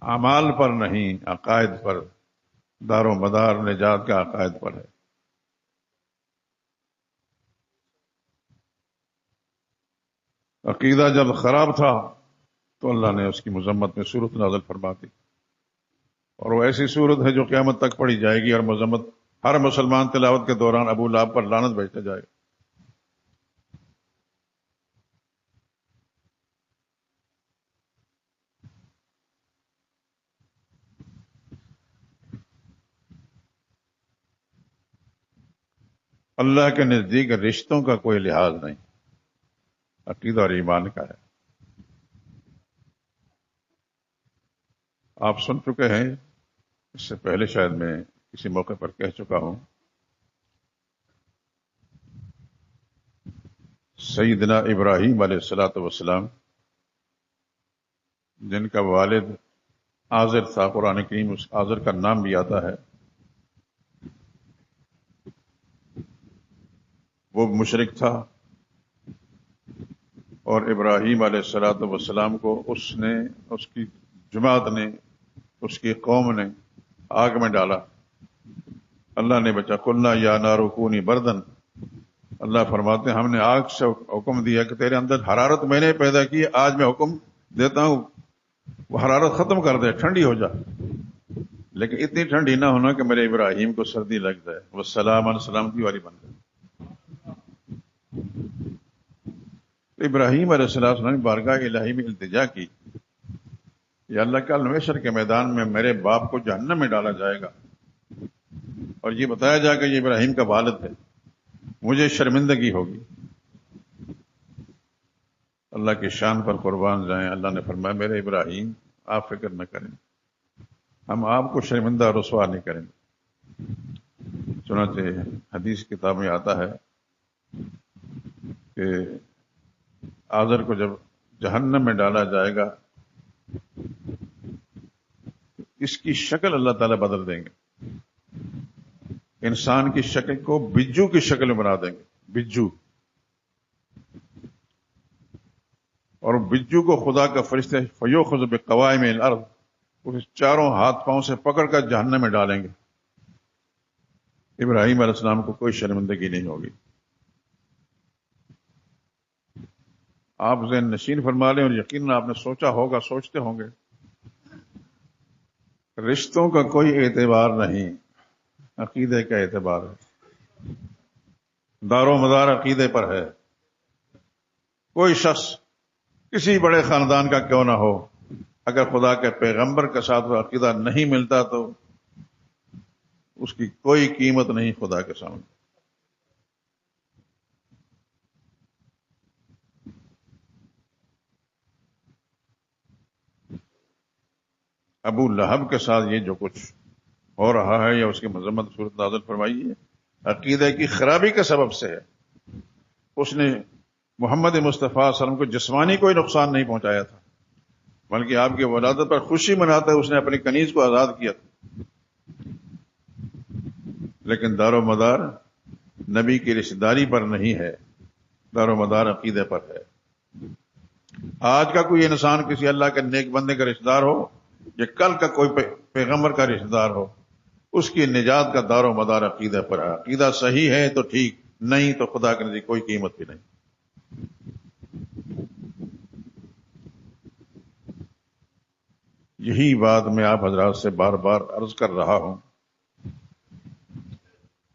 Speaker 1: اعمال پر نہیں، عقائد پر دار و مدار نجات کا عقائد پر ہے. عقیدہ جب خراب تھا تو اللہ نے اس کی مذمت میں سورت نازل فرما دی، اور وہ ایسی سورت ہے جو قیامت تک پڑھی جائے گی، اور مذمت ہر مسلمان تلاوت کے دوران ابو لہب پر لعنت بھیجتا جائے گا. اللہ کے نزدیک رشتوں کا کوئی لحاظ نہیں، عقیدہ اور ایمان کا ہے. آپ سن چکے ہیں، اس سے پہلے شاید میں کسی موقع پر کہہ چکا ہوں، سیدنا ابراہیم علیہ الصلوۃ والسلام جن کا والد آزر تھا، قرآن کریم اس آزر کا نام بھی آتا ہے، وہ مشرک تھا، اور ابراہیم علیہ الصلوۃ والسلام کو اس کی جماعت نے، اس کی قوم نے آگ میں ڈالا. اللہ نے بچا، قلنا یا نار کونی بردن، اللہ فرماتے ہیں ہم نے آگ سے حکم دیا کہ تیرے اندر حرارت میں نے پیدا کی، آج میں حکم دیتا ہوں وہ حرارت ختم کر دے، ٹھنڈی ہو جا، لیکن اتنی ٹھنڈی نہ ہونا کہ میرے ابراہیم کو سردی لگ جائے، وہ سلام سلامتی والی بن جائے. ابراہیم علیہ السلام نے بارگاہ الہی میں التجا کی، یا اللہ کل محشر کے میدان میں میرے باپ کو جہنم میں ڈالا جائے گا اور یہ بتایا جائے گا یہ ابراہیم کا والد ہے، مجھے شرمندگی ہوگی. اللہ کی شان پر قربان جائیں، اللہ نے فرمایا میرے ابراہیم آپ فکر نہ کریں، ہم آپ کو شرمندہ رسوا نہیں کریں گے. چنانچہ حدیث کتاب میں آتا ہے کہ آزر کو جب جہنم میں ڈالا جائے گا اس کی شکل اللہ تعالیٰ بدل دیں گے، انسان کی شکل کو بجو کی شکل میں بنا دیں گے، بجو. اور بجو کو خدا کا فرشتہ فیوخذ بقوائم الارض، اسے چاروں ہاتھ پاؤں سے پکڑ کر جہنم میں ڈالیں گے. ابراہیم علیہ السلام کو کوئی شرمندگی نہیں ہوگی. آپ ذہن نشین فرما لیں، اور یقیناً آپ نے سوچا ہوگا، سوچتے ہوں گے، رشتوں کا کوئی اعتبار نہیں، عقیدے کا اعتبار ہے، دار و مدار عقیدے پر ہے. کوئی شخص کسی بڑے خاندان کا کیوں نہ ہو، اگر خدا کے پیغمبر کے ساتھ وہ عقیدہ نہیں ملتا تو اس کی کوئی قیمت نہیں خدا کے سامنے. ابو لہب کے ساتھ یہ جو کچھ ہو رہا ہے یا اس کی مذمت صورت نازل فرمائی ہے، عقیدہ کی خرابی کے سبب سے ہے. اس نے محمد مصطفیٰ صلی اللہ علیہ وسلم کو جسمانی کوئی نقصان نہیں پہنچایا تھا، بلکہ آپ کی ولادت پر خوشی مناتے ہوئے اس نے اپنی کنیز کو آزاد کیا تھا. لیکن دار و مدار نبی کی رشتہ داری پر نہیں ہے، دار و مدار عقیدے پر ہے. آج کا کوئی انسان کسی اللہ کے نیک بندے کا رشتہ دار ہو یا کل کا کوئی پیغمبر کا رشتہ دار ہو، اس کی نجات کا دار و مدار عقیدہ پر ہے. عقیدہ صحیح ہے تو ٹھیک، نہیں تو خدا کے نزدیک کوئی قیمت بھی نہیں. یہی بات میں آپ حضرات سے بار بار عرض کر رہا ہوں.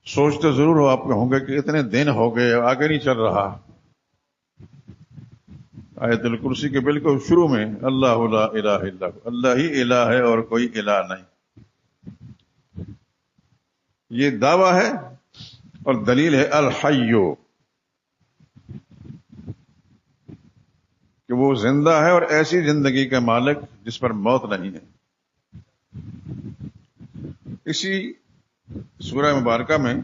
Speaker 1: سوچتے ضرور ہو آپ ہوں گے کہ اتنے دن ہو گئے آگے نہیں چل رہا. آیت الکرسی کے بالکل شروع میں اللہ لا الہ الا ہو، اللہ ہی الہ ہے اور کوئی الہ نہیں. یہ دعویٰ ہے اور دلیل ہے الحیو، کہ وہ زندہ ہے اور ایسی زندگی کا مالک جس پر موت نہیں ہے۔ اسی سورہ مبارکہ میں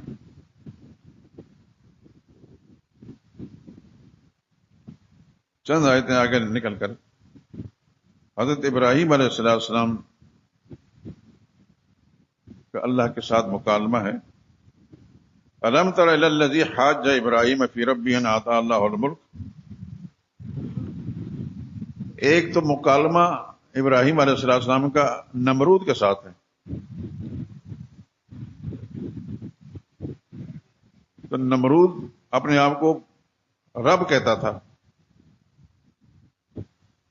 Speaker 1: چند آیتیں آگے نکل کر حضرت ابراہیم علیہ السلام کا اللہ کے ساتھ مکالمہ ہے۔ الم تر الی الذی حاج ابراہیم فی ربہ ان آتاہ اللہ الملک۔ ایک تو مکالمہ ابراہیم علیہ السلام کا نمرود کے ساتھ ہے۔ تو نمرود اپنے آپ کو رب کہتا تھا،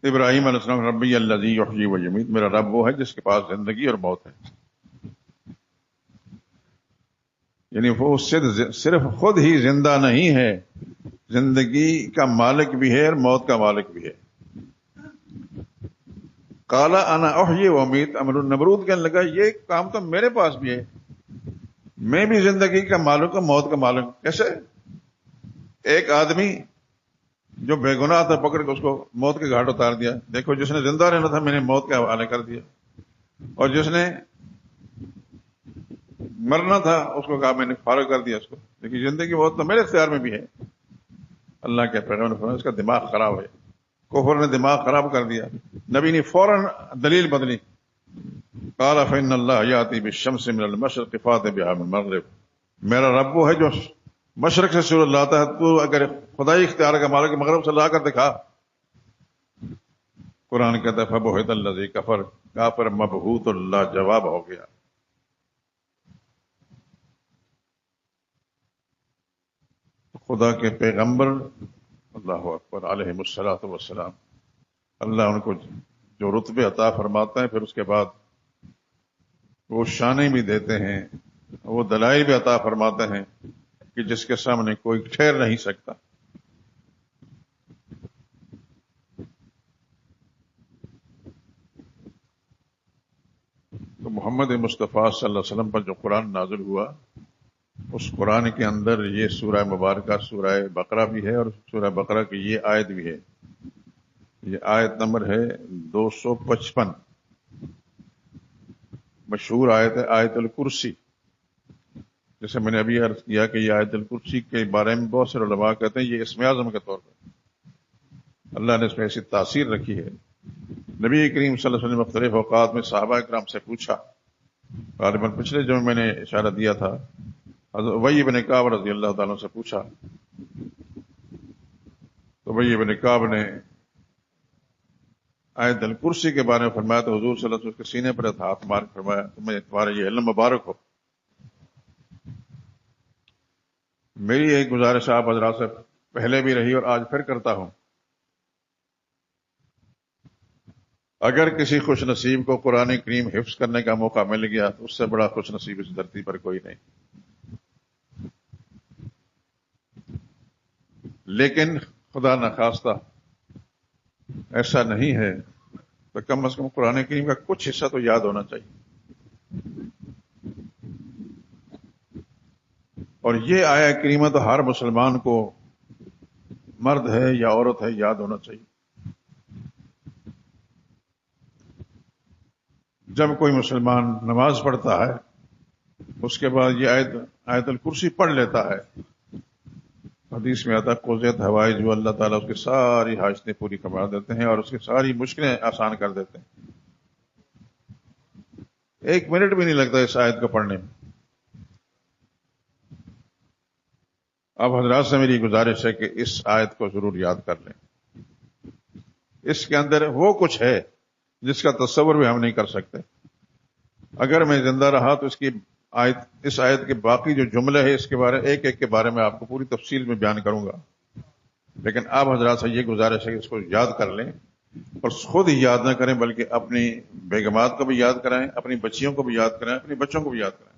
Speaker 1: ابراہیم علیہ السلام ربی الذی یحیی و یمیت، میرا رب وہ ہے جس کے پاس زندگی اور موت ہے۔ یعنی وہ صرف خود ہی زندہ نہیں ہے، زندگی کا مالک بھی ہے اور موت کا مالک بھی ہے۔ قال انا احیی و امیت، نمرود کہنے لگا یہ کام تو میرے پاس بھی ہے، میں بھی زندگی کا مالک ہوں، موت کا مالک ہوں۔ کیسے؟ ایک آدمی جو بے گناہ تھا پکڑ کے اس کو موت کے گھاٹ اتار دیا۔ دیکھو جس نے زندہ رہنا تھا میں نے موت کے حوالے کر دیا، اور جس نے مرنا تھا اس کو کہا میں نے فارغ کر دیا اس کو، لیکن زندگی موت تو میرے اختیار میں بھی ہے۔ اللہ کے پیغمبر نے فرمایا اس کا دماغ خراب ہے، کفر نے دماغ خراب کر دیا۔ نبی نے فوراً دلیل بدلی، قال فإن اللہ یأتی بالشمس من المشرق فأت بها من المغرب، میرا رب وہ ہے جو مشرق سے سورج لاتا ہے، تو اگر خدائی اختیار کا مالک مغرب سے لا کر دکھا۔ قرآن کہتا ہے فبہت الذی کفر، کافر مبہوت اللہ جواب ہو گیا۔ خدا کے پیغمبر اللہ اکبر علیہ الصلوۃ والسلام، اللہ ان کو جو رتبے عطا فرماتا ہے پھر اس کے بعد وہ شانیں بھی دیتے ہیں، وہ دلائل بھی عطا فرماتے ہیں کہ جس کے سامنے کوئی ٹھہر نہیں سکتا۔ تو محمد مصطفیٰ صلی اللہ علیہ وسلم پر جو قرآن نازل ہوا، اس قرآن کے اندر یہ سورہ مبارکہ سورہ بقرہ بھی ہے، اور سورہ بقرہ کی یہ آیت بھی ہے۔ یہ آیت نمبر ہے 255، مشہور آیت ہے آیت الکرسی۔ جیسے میں نے ابھی عرض کیا کہ یہ آیت الکرسی کے بارے میں بہت سے علماء کہتے ہیں یہ اسم اعظم کے طور پر اللہ نے اس میں ایسی تاثیر رکھی ہے۔ نبی کریم صلی اللہ علیہ وسلم مختلف اوقات میں صحابہ کرام سے پوچھا، غالباً پچھلے جو میں نے اشارہ دیا تھا، حضرت ابی بن کعب رضی اللہ تعالیٰ سے پوچھا تو ابی بن کعب نے آیت الکرسی کے بارے میں فرمایا تو حضور صلی اللہ علیہ وسلم کے سینے پر ہاتھ مار فرمایا تمہیں تمہارا یہ علم مبارک ہو۔ میری ایک گزارش آپ حضرات سے پہلے بھی رہی اور آج پھر کرتا ہوں، اگر کسی خوش نصیب کو قرآن کریم حفظ کرنے کا موقع مل گیا تو اس سے بڑا خوش نصیب اس دھرتی پر کوئی نہیں۔ لیکن خدا نخواستہ ایسا نہیں ہے تو کم از کم قرآن کریم کا کچھ حصہ تو یاد ہونا چاہیے، اور یہ آیا کریمہ تو ہر مسلمان کو، مرد ہے یا عورت ہے، یاد ہونا چاہیے۔ جب کوئی مسلمان نماز پڑھتا ہے اس کے بعد یہ آیت الکرسی پڑھ لیتا ہے، حدیث میں آتا ہے قضیت حوائج، جو اللہ تعالیٰ اس کی ساری حاجتیں پوری کروا دیتے ہیں اور اس کی ساری مشکلیں آسان کر دیتے ہیں۔ 1 منٹ بھی نہیں لگتا اس آیت کو پڑھنے میں۔ اب حضرات سے میری گزارش ہے کہ اس آیت کو ضرور یاد کر لیں۔ اس کے اندر وہ کچھ ہے جس کا تصور بھی ہم نہیں کر سکتے۔ اگر میں زندہ رہا تو اس آیت کے باقی جو جملے ہیں اس کے بارے ایک ایک کے بارے میں آپ کو پوری تفصیل میں بیان کروں گا، لیکن آپ حضرات سے یہ گزارش ہے کہ اس کو یاد کر لیں، اور خود ہی یاد نہ کریں بلکہ اپنی بیگمات کو بھی یاد کرائیں، اپنی بچیوں کو بھی یاد کرائیں، اپنے بچوں کو بھی یاد کرائیں۔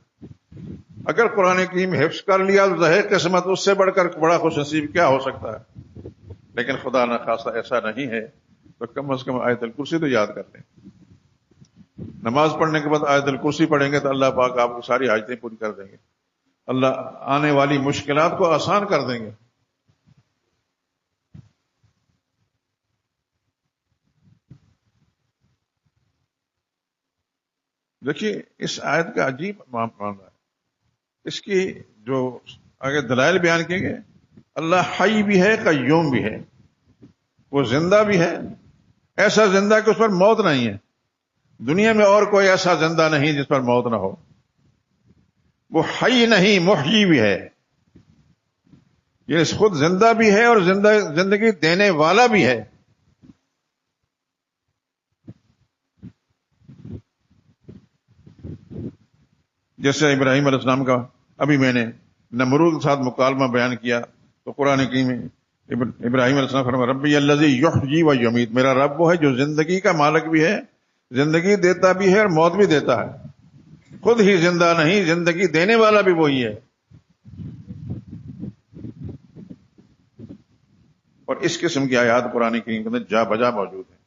Speaker 1: اگر قرآن کریم حفظ کر لیا تو ظاہر قسمت، اس سے بڑھ کر بڑا خوش نصیب کیا ہو سکتا ہے؟ لیکن خدا نخواستہ ایسا نہیں ہے تو کم از کم آیت الکرسی تو یاد کر لیں۔ نماز پڑھنے کے بعد آیت الکرسی پڑھیں گے تو اللہ پاک آپ کو ساری حاجتیں پوری کر دیں گے۔ اللہ آنے والی مشکلات کو آسان کر دیں گے. دیکھیے اس آیت کا عجیب معنی ہے. اس کی جو آگے دلائل بیان کیے گئے، اللہ حی بھی ہے، قیوم بھی ہے، وہ زندہ بھی ہے، ایسا زندہ کہ اس پر موت نہیں ہے. دنیا میں اور کوئی ایسا زندہ نہیں جس پر موت نہ ہو. وہ حی نہیں، محیی بھی ہے، یہ خود زندہ بھی ہے اور زندگی دینے والا بھی ہے. جیسے ابراہیم علیہ السلام کا ابھی میں نے نمرود کے ساتھ مکالمہ بیان کیا تو قرآن کریم میں ابراہیم علیہ السلام فرمایا ربی الذی یحیی و یمیت، میرا رب وہ ہے جو زندگی کا مالک بھی ہے، زندگی دیتا بھی ہے اور موت بھی دیتا ہے. خود ہی زندہ نہیں، زندگی دینے والا بھی وہی ہے. اور اس قسم کی آیات قرآن کریم کے اندر جا بجا موجود ہیں.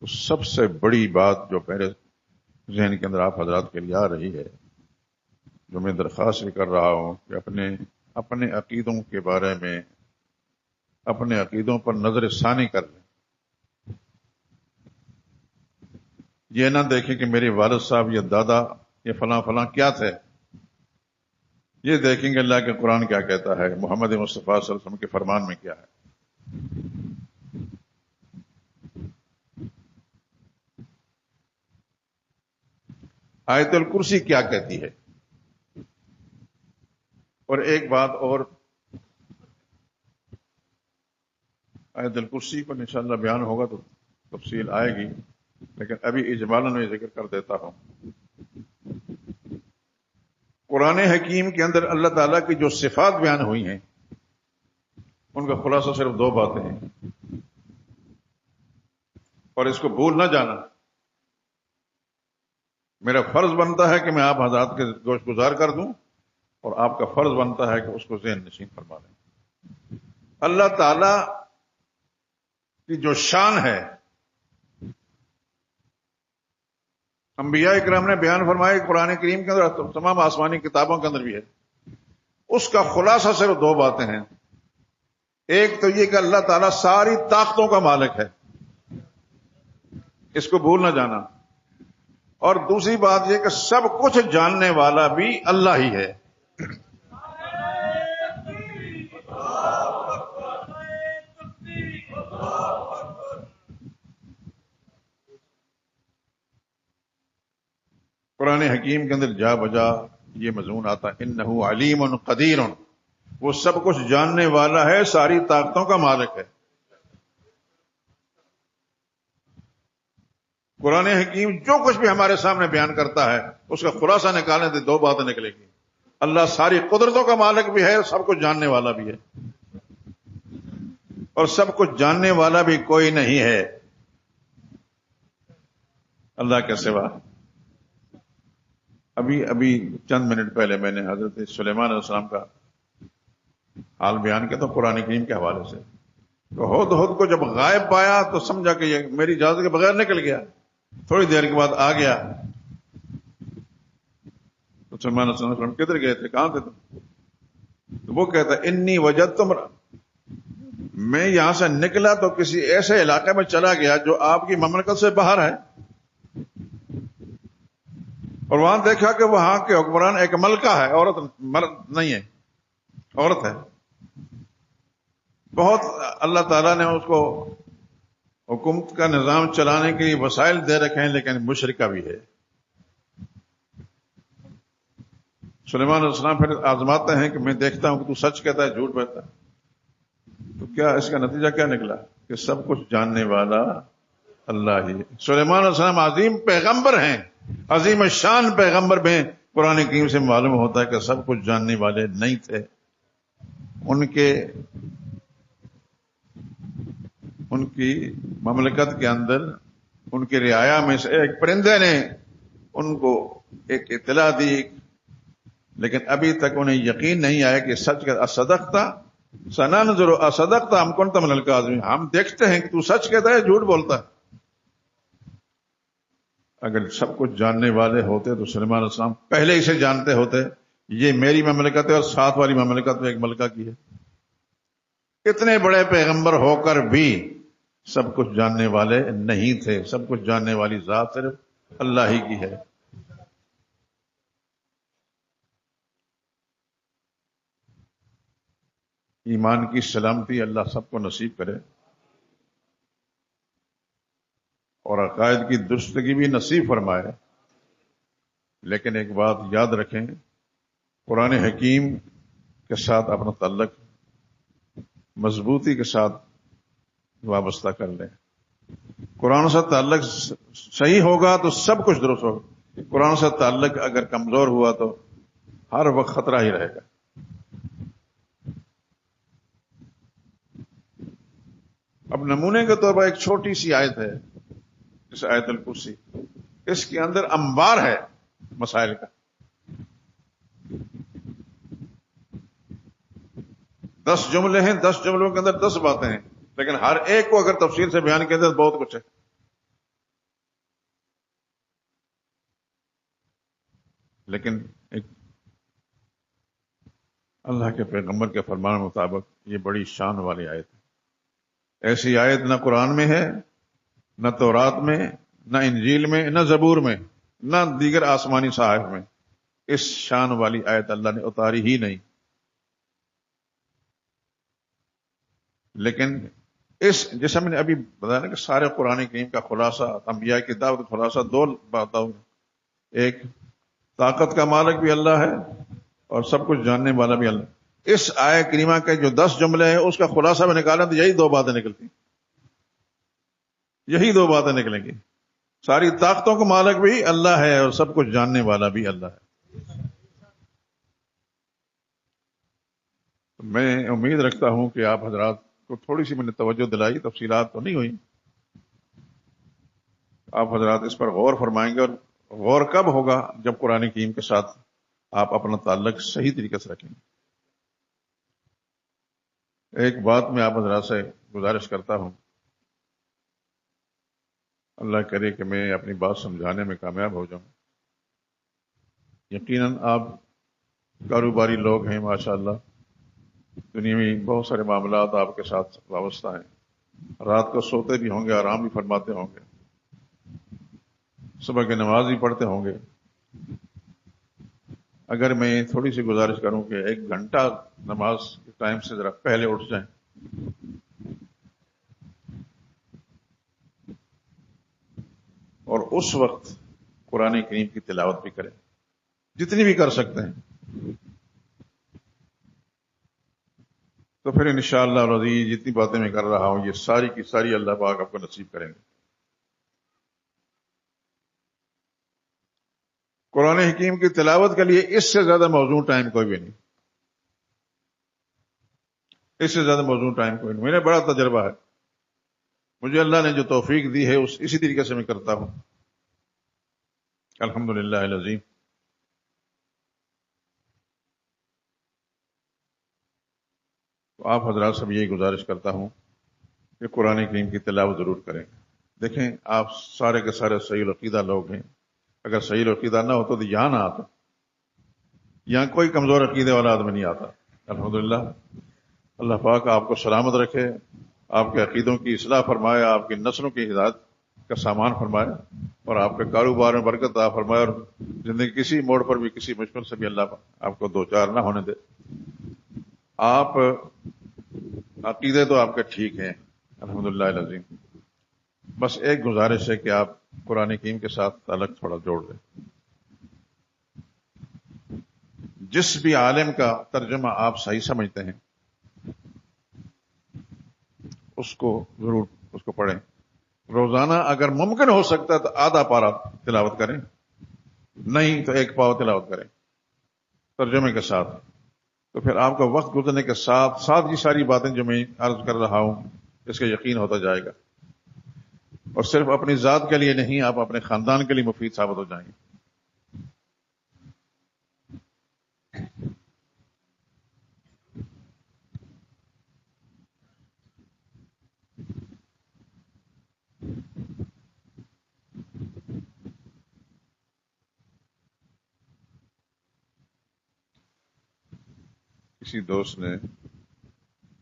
Speaker 1: تو سب سے بڑی بات جو پہلے ذہن کے اندر آپ حضرات کے لیے آ رہی ہے، جو میں درخواست بھی کر رہا ہوں کہ اپنے عقیدوں کے بارے میں اپنے عقیدوں پر نظر ثانی کر لیں. یہ نہ دیکھیں کہ میرے والد صاحب یا دادا یا فلاں فلاں کیا تھے، یہ دیکھیں گے اللہ کے قرآن کیا کہتا ہے، محمد مصطفیٰ صلی اللہ علیہ وسلم کے فرمان میں کیا ہے. آیت الکرسی کیا کہتی ہے. اور ایک بات اور، آیت الکرسی پر انشاءاللہ بیان ہوگا تو تفصیل آئے گی، لیکن ابھی اجمالاً میں ذکر کر دیتا ہوں. قرآن حکیم کے اندر اللہ تعالیٰ کی جو صفات بیان ہوئی ہیں ان کا خلاصہ صرف دو باتیں ہیں، اور اس کو بھول نہ جانا. میرا فرض بنتا ہے کہ میں آپ حضرات کے گوش گزار کر دوں، اور آپ کا فرض بنتا ہے کہ اس کو ذہن نشین فرما لیں. اللہ تعالی کی جو شان ہے انبیاء اکرام نے بیان فرمایا، قرآن کریم کے اندر تمام آسمانی کتابوں کے اندر بھی ہے. اس کا خلاصہ صرف دو باتیں ہیں. ایک تو یہ کہ اللہ تعالیٰ ساری طاقتوں کا مالک ہے، اس کو بھول نہ جانا. اور دوسری بات یہ کہ سب کچھ جاننے والا بھی اللہ ہی ہے. قرآن حکیم کے اندر جا بجا یہ مضمون آتا ہے انہ علیم قدیر، وہ سب کچھ جاننے والا ہے، ساری طاقتوں کا مالک ہے. قرآن حکیم جو کچھ بھی ہمارے سامنے بیان کرتا ہے اس کا خلاصہ نکالنے سے دو باتیں نکلے گی. اللہ ساری قدرتوں کا مالک بھی ہے، سب کچھ جاننے والا بھی ہے. اور سب کچھ جاننے والا بھی کوئی نہیں ہے اللہ کے سوا. ابھی چند منٹ پہلے میں نے حضرت سلیمان علیہ السلام کا حال بیان کیا تو قرآن کریم کے حوالے سے، تو ہد کو جب غائب پایا تو سمجھا کہ یہ میری اجازت کے بغیر نکل گیا. تھوڑی دیر کے بعد آ گیا تو سلیمان علیہ السلام کدھر گئے تھے، کہاں تھے تم؟ تو وہ کہتا انی وجدت میں یہاں سے نکلا تو کسی ایسے علاقے میں چلا گیا جو آپ کی مملکت سے باہر ہے، اور وہاں دیکھا کہ وہاں کے حکمران ایک ملکہ ہے، عورت مرد نہیں ہے، عورت ہے. بہت اللہ تعالیٰ نے اس کو حکومت کا نظام چلانے کے لیے وسائل دے رکھے ہیں، لیکن مشرکہ بھی ہے. سلیمان علیہ السلام پھر آزماتے ہیں کہ میں دیکھتا ہوں کہ تو سچ کہتا ہے جھوٹ بولتا ہے. تو کیا اس کا نتیجہ کیا نکلا کہ سب کچھ جاننے والا اللہ ہی ہے. سلیمان علیہ السلام عظیم پیغمبر ہیں، عظیم شان پیغمبر میں قرآن کریم سے معلوم ہوتا ہے کہ سب کچھ جاننے والے نہیں تھے. ان کی مملکت کے اندر ان کی رعایا میں سے ایک پرندے نے ان کو ایک اطلاع دی، لیکن ابھی تک انہیں یقین نہیں آیا کہ سچ کا اصدقتا سننظر اصدقتا ام کنت من الکاذبین، ہم دیکھتے ہیں کہ تو سچ کہتا ہے جھوٹ بولتا ہے. اگر سب کچھ جاننے والے ہوتے تو سلیمان علیہ السلام پہلے ہی سے جانتے ہوتے یہ میری مملکت ہے اور ساتھ والی مملکت میں ایک ملکہ کی ہے. اتنے بڑے پیغمبر ہو کر بھی سب کچھ جاننے والے نہیں تھے. سب کچھ جاننے والی ذات صرف اللہ ہی کی ہے. ایمان کی سلامتی اللہ سب کو نصیب کرے اور عقائد کی درستگی بھی نصیب فرمائے. لیکن ایک بات یاد رکھیں، قرآن حکیم کے ساتھ اپنا تعلق مضبوطی کے ساتھ وابستہ کر لیں. قرآن سے تعلق صحیح ہوگا تو سب کچھ درست ہوگا. قرآن سے تعلق اگر کمزور ہوا تو ہر وقت خطرہ ہی رہے گا. اب نمونے کے طور پر ایک چھوٹی سی آیت ہے جس آیت الکرسی، اس کے اندر انبار ہے مسائل کا. 10 جملے ہیں، 10 جملوں کے اندر 10 باتیں ہیں، لیکن ہر ایک کو اگر تفصیل سے بیان کیا جائے تو بہت کچھ ہے. لیکن ایک اللہ کے پیغمبر کے فرمان مطابق یہ بڑی شان والی آیت ہے. ایسی آیت نہ قرآن میں ہے، نہ تورات میں، نہ انجیل میں، نہ زبور میں، نہ دیگر آسمانی صحائف میں. اس شان والی آیت اللہ نے اتاری ہی نہیں. لیکن جیسے میں نے ابھی بتایا نا کہ سارے قرآن کریم کا خلاصہ، انبیاء کی دعوت کا خلاصہ 2 باتوں، ایک طاقت کا مالک بھی اللہ ہے اور سب کچھ جاننے والا بھی اللہ. اس آیہ کریمہ کے جو 10 جملے ہیں اس کا خلاصہ میں نکالیں تو یہی 2 باتیں نکلتی، یہی 2 باتیں نکلیں گی. ساری طاقتوں کا مالک بھی اللہ ہے اور سب کچھ جاننے والا بھی اللہ ہے. میں امید رکھتا ہوں کہ آپ حضرات کو تھوڑی سی میں نے توجہ دلائی، تفصیلات تو نہیں ہوئی. آپ حضرات اس پر غور فرمائیں گے، اور غور کب ہوگا؟ جب قرآن کریم کے ساتھ آپ اپنا تعلق صحیح طریقے سے رکھیں گے. ایک بات میں آپ حضرات سے گزارش کرتا ہوں، اللہ کرے کہ میں اپنی بات سمجھانے میں کامیاب ہو جاؤں. یقیناً آپ کاروباری لوگ ہیں ماشاءاللہ، دنیا میں بہت سارے معاملات آپ کے ساتھ وابستہ ہیں. رات کو سوتے بھی ہوں گے، آرام بھی فرماتے ہوں گے، صبح کی نماز بھی پڑھتے ہوں گے. اگر میں تھوڑی سی گزارش کروں کہ 1 گھنٹہ نماز کے ٹائم سے ذرا پہلے اٹھ جائیں، اور اس وقت قرآن کریم کی تلاوت بھی کریں جتنی بھی کر سکتے ہیں، تو پھر انشاءاللہ العزیز جتنی باتیں میں کر رہا ہوں یہ ساری کی ساری اللہ پاک آپ کو نصیب کریں گے. قرآن حکیم کی تلاوت کے لیے اس سے زیادہ موزوں ٹائم کوئی بھی نہیں، اس سے زیادہ موزوں ٹائم کوئی نہیں. میرا بڑا تجربہ ہے، مجھے اللہ نے جو توفیق دی ہے اسی طریقے سے میں کرتا ہوں، الحمدللہ العظیم. تو آپ حضرات سے بھی یہی گزارش کرتا ہوں کہ قرآن کریم کی تلاوت ضرور کریں. دیکھیں آپ سارے کے سارے صحیح العقیدہ لوگ ہیں، اگر صحیح العقیدہ نہ ہوتا تو یہاں نہ آتا. یہاں کوئی کمزور عقیدے والا آدمی نہیں آتا. الحمدللہ اللہ پاک آپ کو سلامت رکھے، آپ کے عقیدوں کی اصلاح فرمائے، آپ کی نسلوں کی ہدایت کا سامان فرمائے، اور آپ کے کاروبار میں برکت عطا فرمائے، اور زندگی کسی موڑ پر بھی کسی مشکل سے بھی اللہ آپ کو 2-4 نہ ہونے دے. آپ عقیدے تو آپ کے ٹھیک ہیں الحمدللہ العظیم. بس ایک گزارش ہے کہ آپ قرآن کریم کے ساتھ تعلق تھوڑا جوڑ دیں. جس بھی عالم کا ترجمہ آپ صحیح سمجھتے ہیں اس کو ضرور اس کو پڑھیں. روزانہ اگر ممکن ہو سکتا ہے تو آدھا پارہ تلاوت کریں، نہیں تو 1 پاؤ تلاوت کریں ترجمے کے ساتھ. تو پھر آپ کا وقت گزرنے کے ساتھ ساتھ یہ ساری باتیں جو میں عرض کر رہا ہوں اس کا یقین ہوتا جائے گا، اور صرف اپنی ذات کے لیے نہیں، آپ اپنے خاندان کے لیے مفید ثابت ہو جائیں گے. کسی دوست نے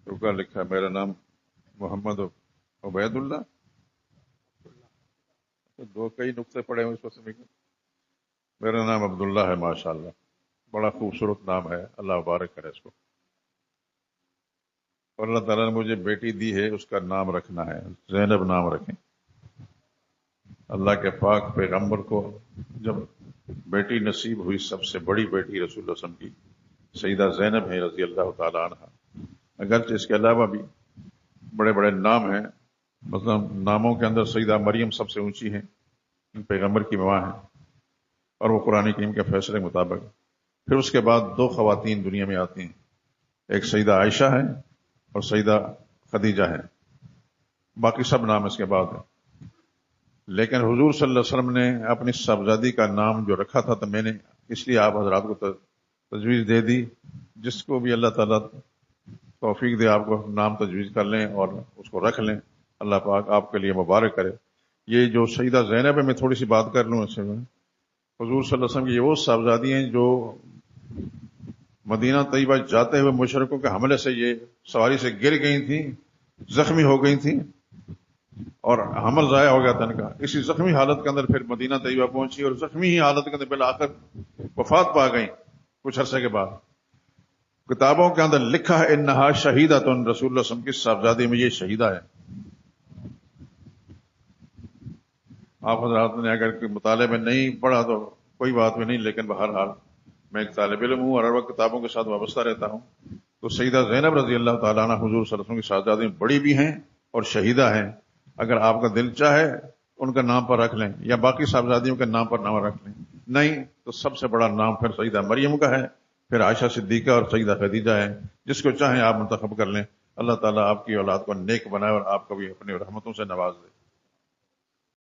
Speaker 1: رکا لکھا میرا نام محمد عبید اللہ، دو کئی نقطے پڑے ہوئے اس وقت میں، میرا نام عبداللہ ہے، ماشاءاللہ بڑا خوبصورت نام ہے، اللہ مبارک کرے اس کو، اور اللہ تعالیٰ نے مجھے بیٹی دی ہے، اس کا نام رکھنا ہے، زینب نام رکھیں۔ اللہ کے پاک پیغمبر کو جب بیٹی نصیب ہوئی، سب سے بڑی بیٹی رسول اللہ صلی اللہ علیہ وسلم کی سیدہ زینب ہے رضی اللہ تعالی عنہ، اگرچہ اس کے علاوہ بھی بڑے بڑے نام ہیں، مثلا ناموں کے اندر سیدہ مریم سب سے اونچی ہیں، پیغمبر کی ماں ہیں، اور وہ قرآن کریم کے فیصلے کے مطابق۔ پھر اس کے بعد دو خواتین دنیا میں آتی ہیں، ایک سیدہ عائشہ ہیں اور سیدہ خدیجہ ہیں، باقی سب نام اس کے بعد ہیں۔ لیکن حضور صلی اللہ علیہ وسلم نے اپنی صاحبزادی کا نام جو رکھا تھا، تو میں نے اس لیے آپ حضرات کو تجویز دے دی، جس کو بھی اللہ تعالیٰ توفیق دے آپ کو نام تجویز کر لیں اور اس کو رکھ لیں، اللہ پاک آپ کے لیے مبارک کرے۔ یہ جو سیدہ زینب ہے، میں تھوڑی سی بات کر لوں اس سے۔ حضور صلی اللہ علیہ وسلم کی یہ وہ صاحبزادی ہیں جو مدینہ طیبہ جاتے ہوئے مشرکوں کے حملے سے یہ سواری سے گر گئی تھیں، زخمی ہو گئی تھیں، اور حمل ضائع ہو گیا تھا ان کا۔ اسی زخمی حالت کے اندر پھر مدینہ طیبہ پہنچی، اور زخمی ہی حالت کے اندر بالآخر وفات پا گئیں کچھ عرصے کے بعد۔ کتابوں کے اندر لکھا ہے انہا شہیدۃ، رسول اللہ صلی اللہ علیہ وسلم کی صاحبزادی میں یہ شہیدہ ہے۔ آپ حضرات نے اگر کوئی مطالعے میں نہیں پڑھا تو کوئی بات بھی نہیں، لیکن بہرحال میں ایک طالب علم ہوں اور ہر وقت کتابوں کے ساتھ وابستہ رہتا ہوں۔ تو سیدہ زینب رضی اللہ تعالیٰ عنہ حضور صلی اللہ علیہ وسلم کی صاحبزادی میں بڑی بھی ہیں اور شہیدہ ہیں۔ اگر آپ کا دل چاہے ان کا نام پر رکھ لیں، یا باقی صاحبزادیوں کے نام پر نام رکھ لیں، نہیں تو سب سے بڑا نام پھر سیدہ مریم کا ہے، پھر عائشہ صدیقہ اور سیدہ خدیجہ ہے۔ جس کو چاہیں آپ منتخب کر لیں، اللہ تعالیٰ آپ کی اولاد کو نیک بنائے اور آپ کو بھی اپنی رحمتوں سے نواز دے۔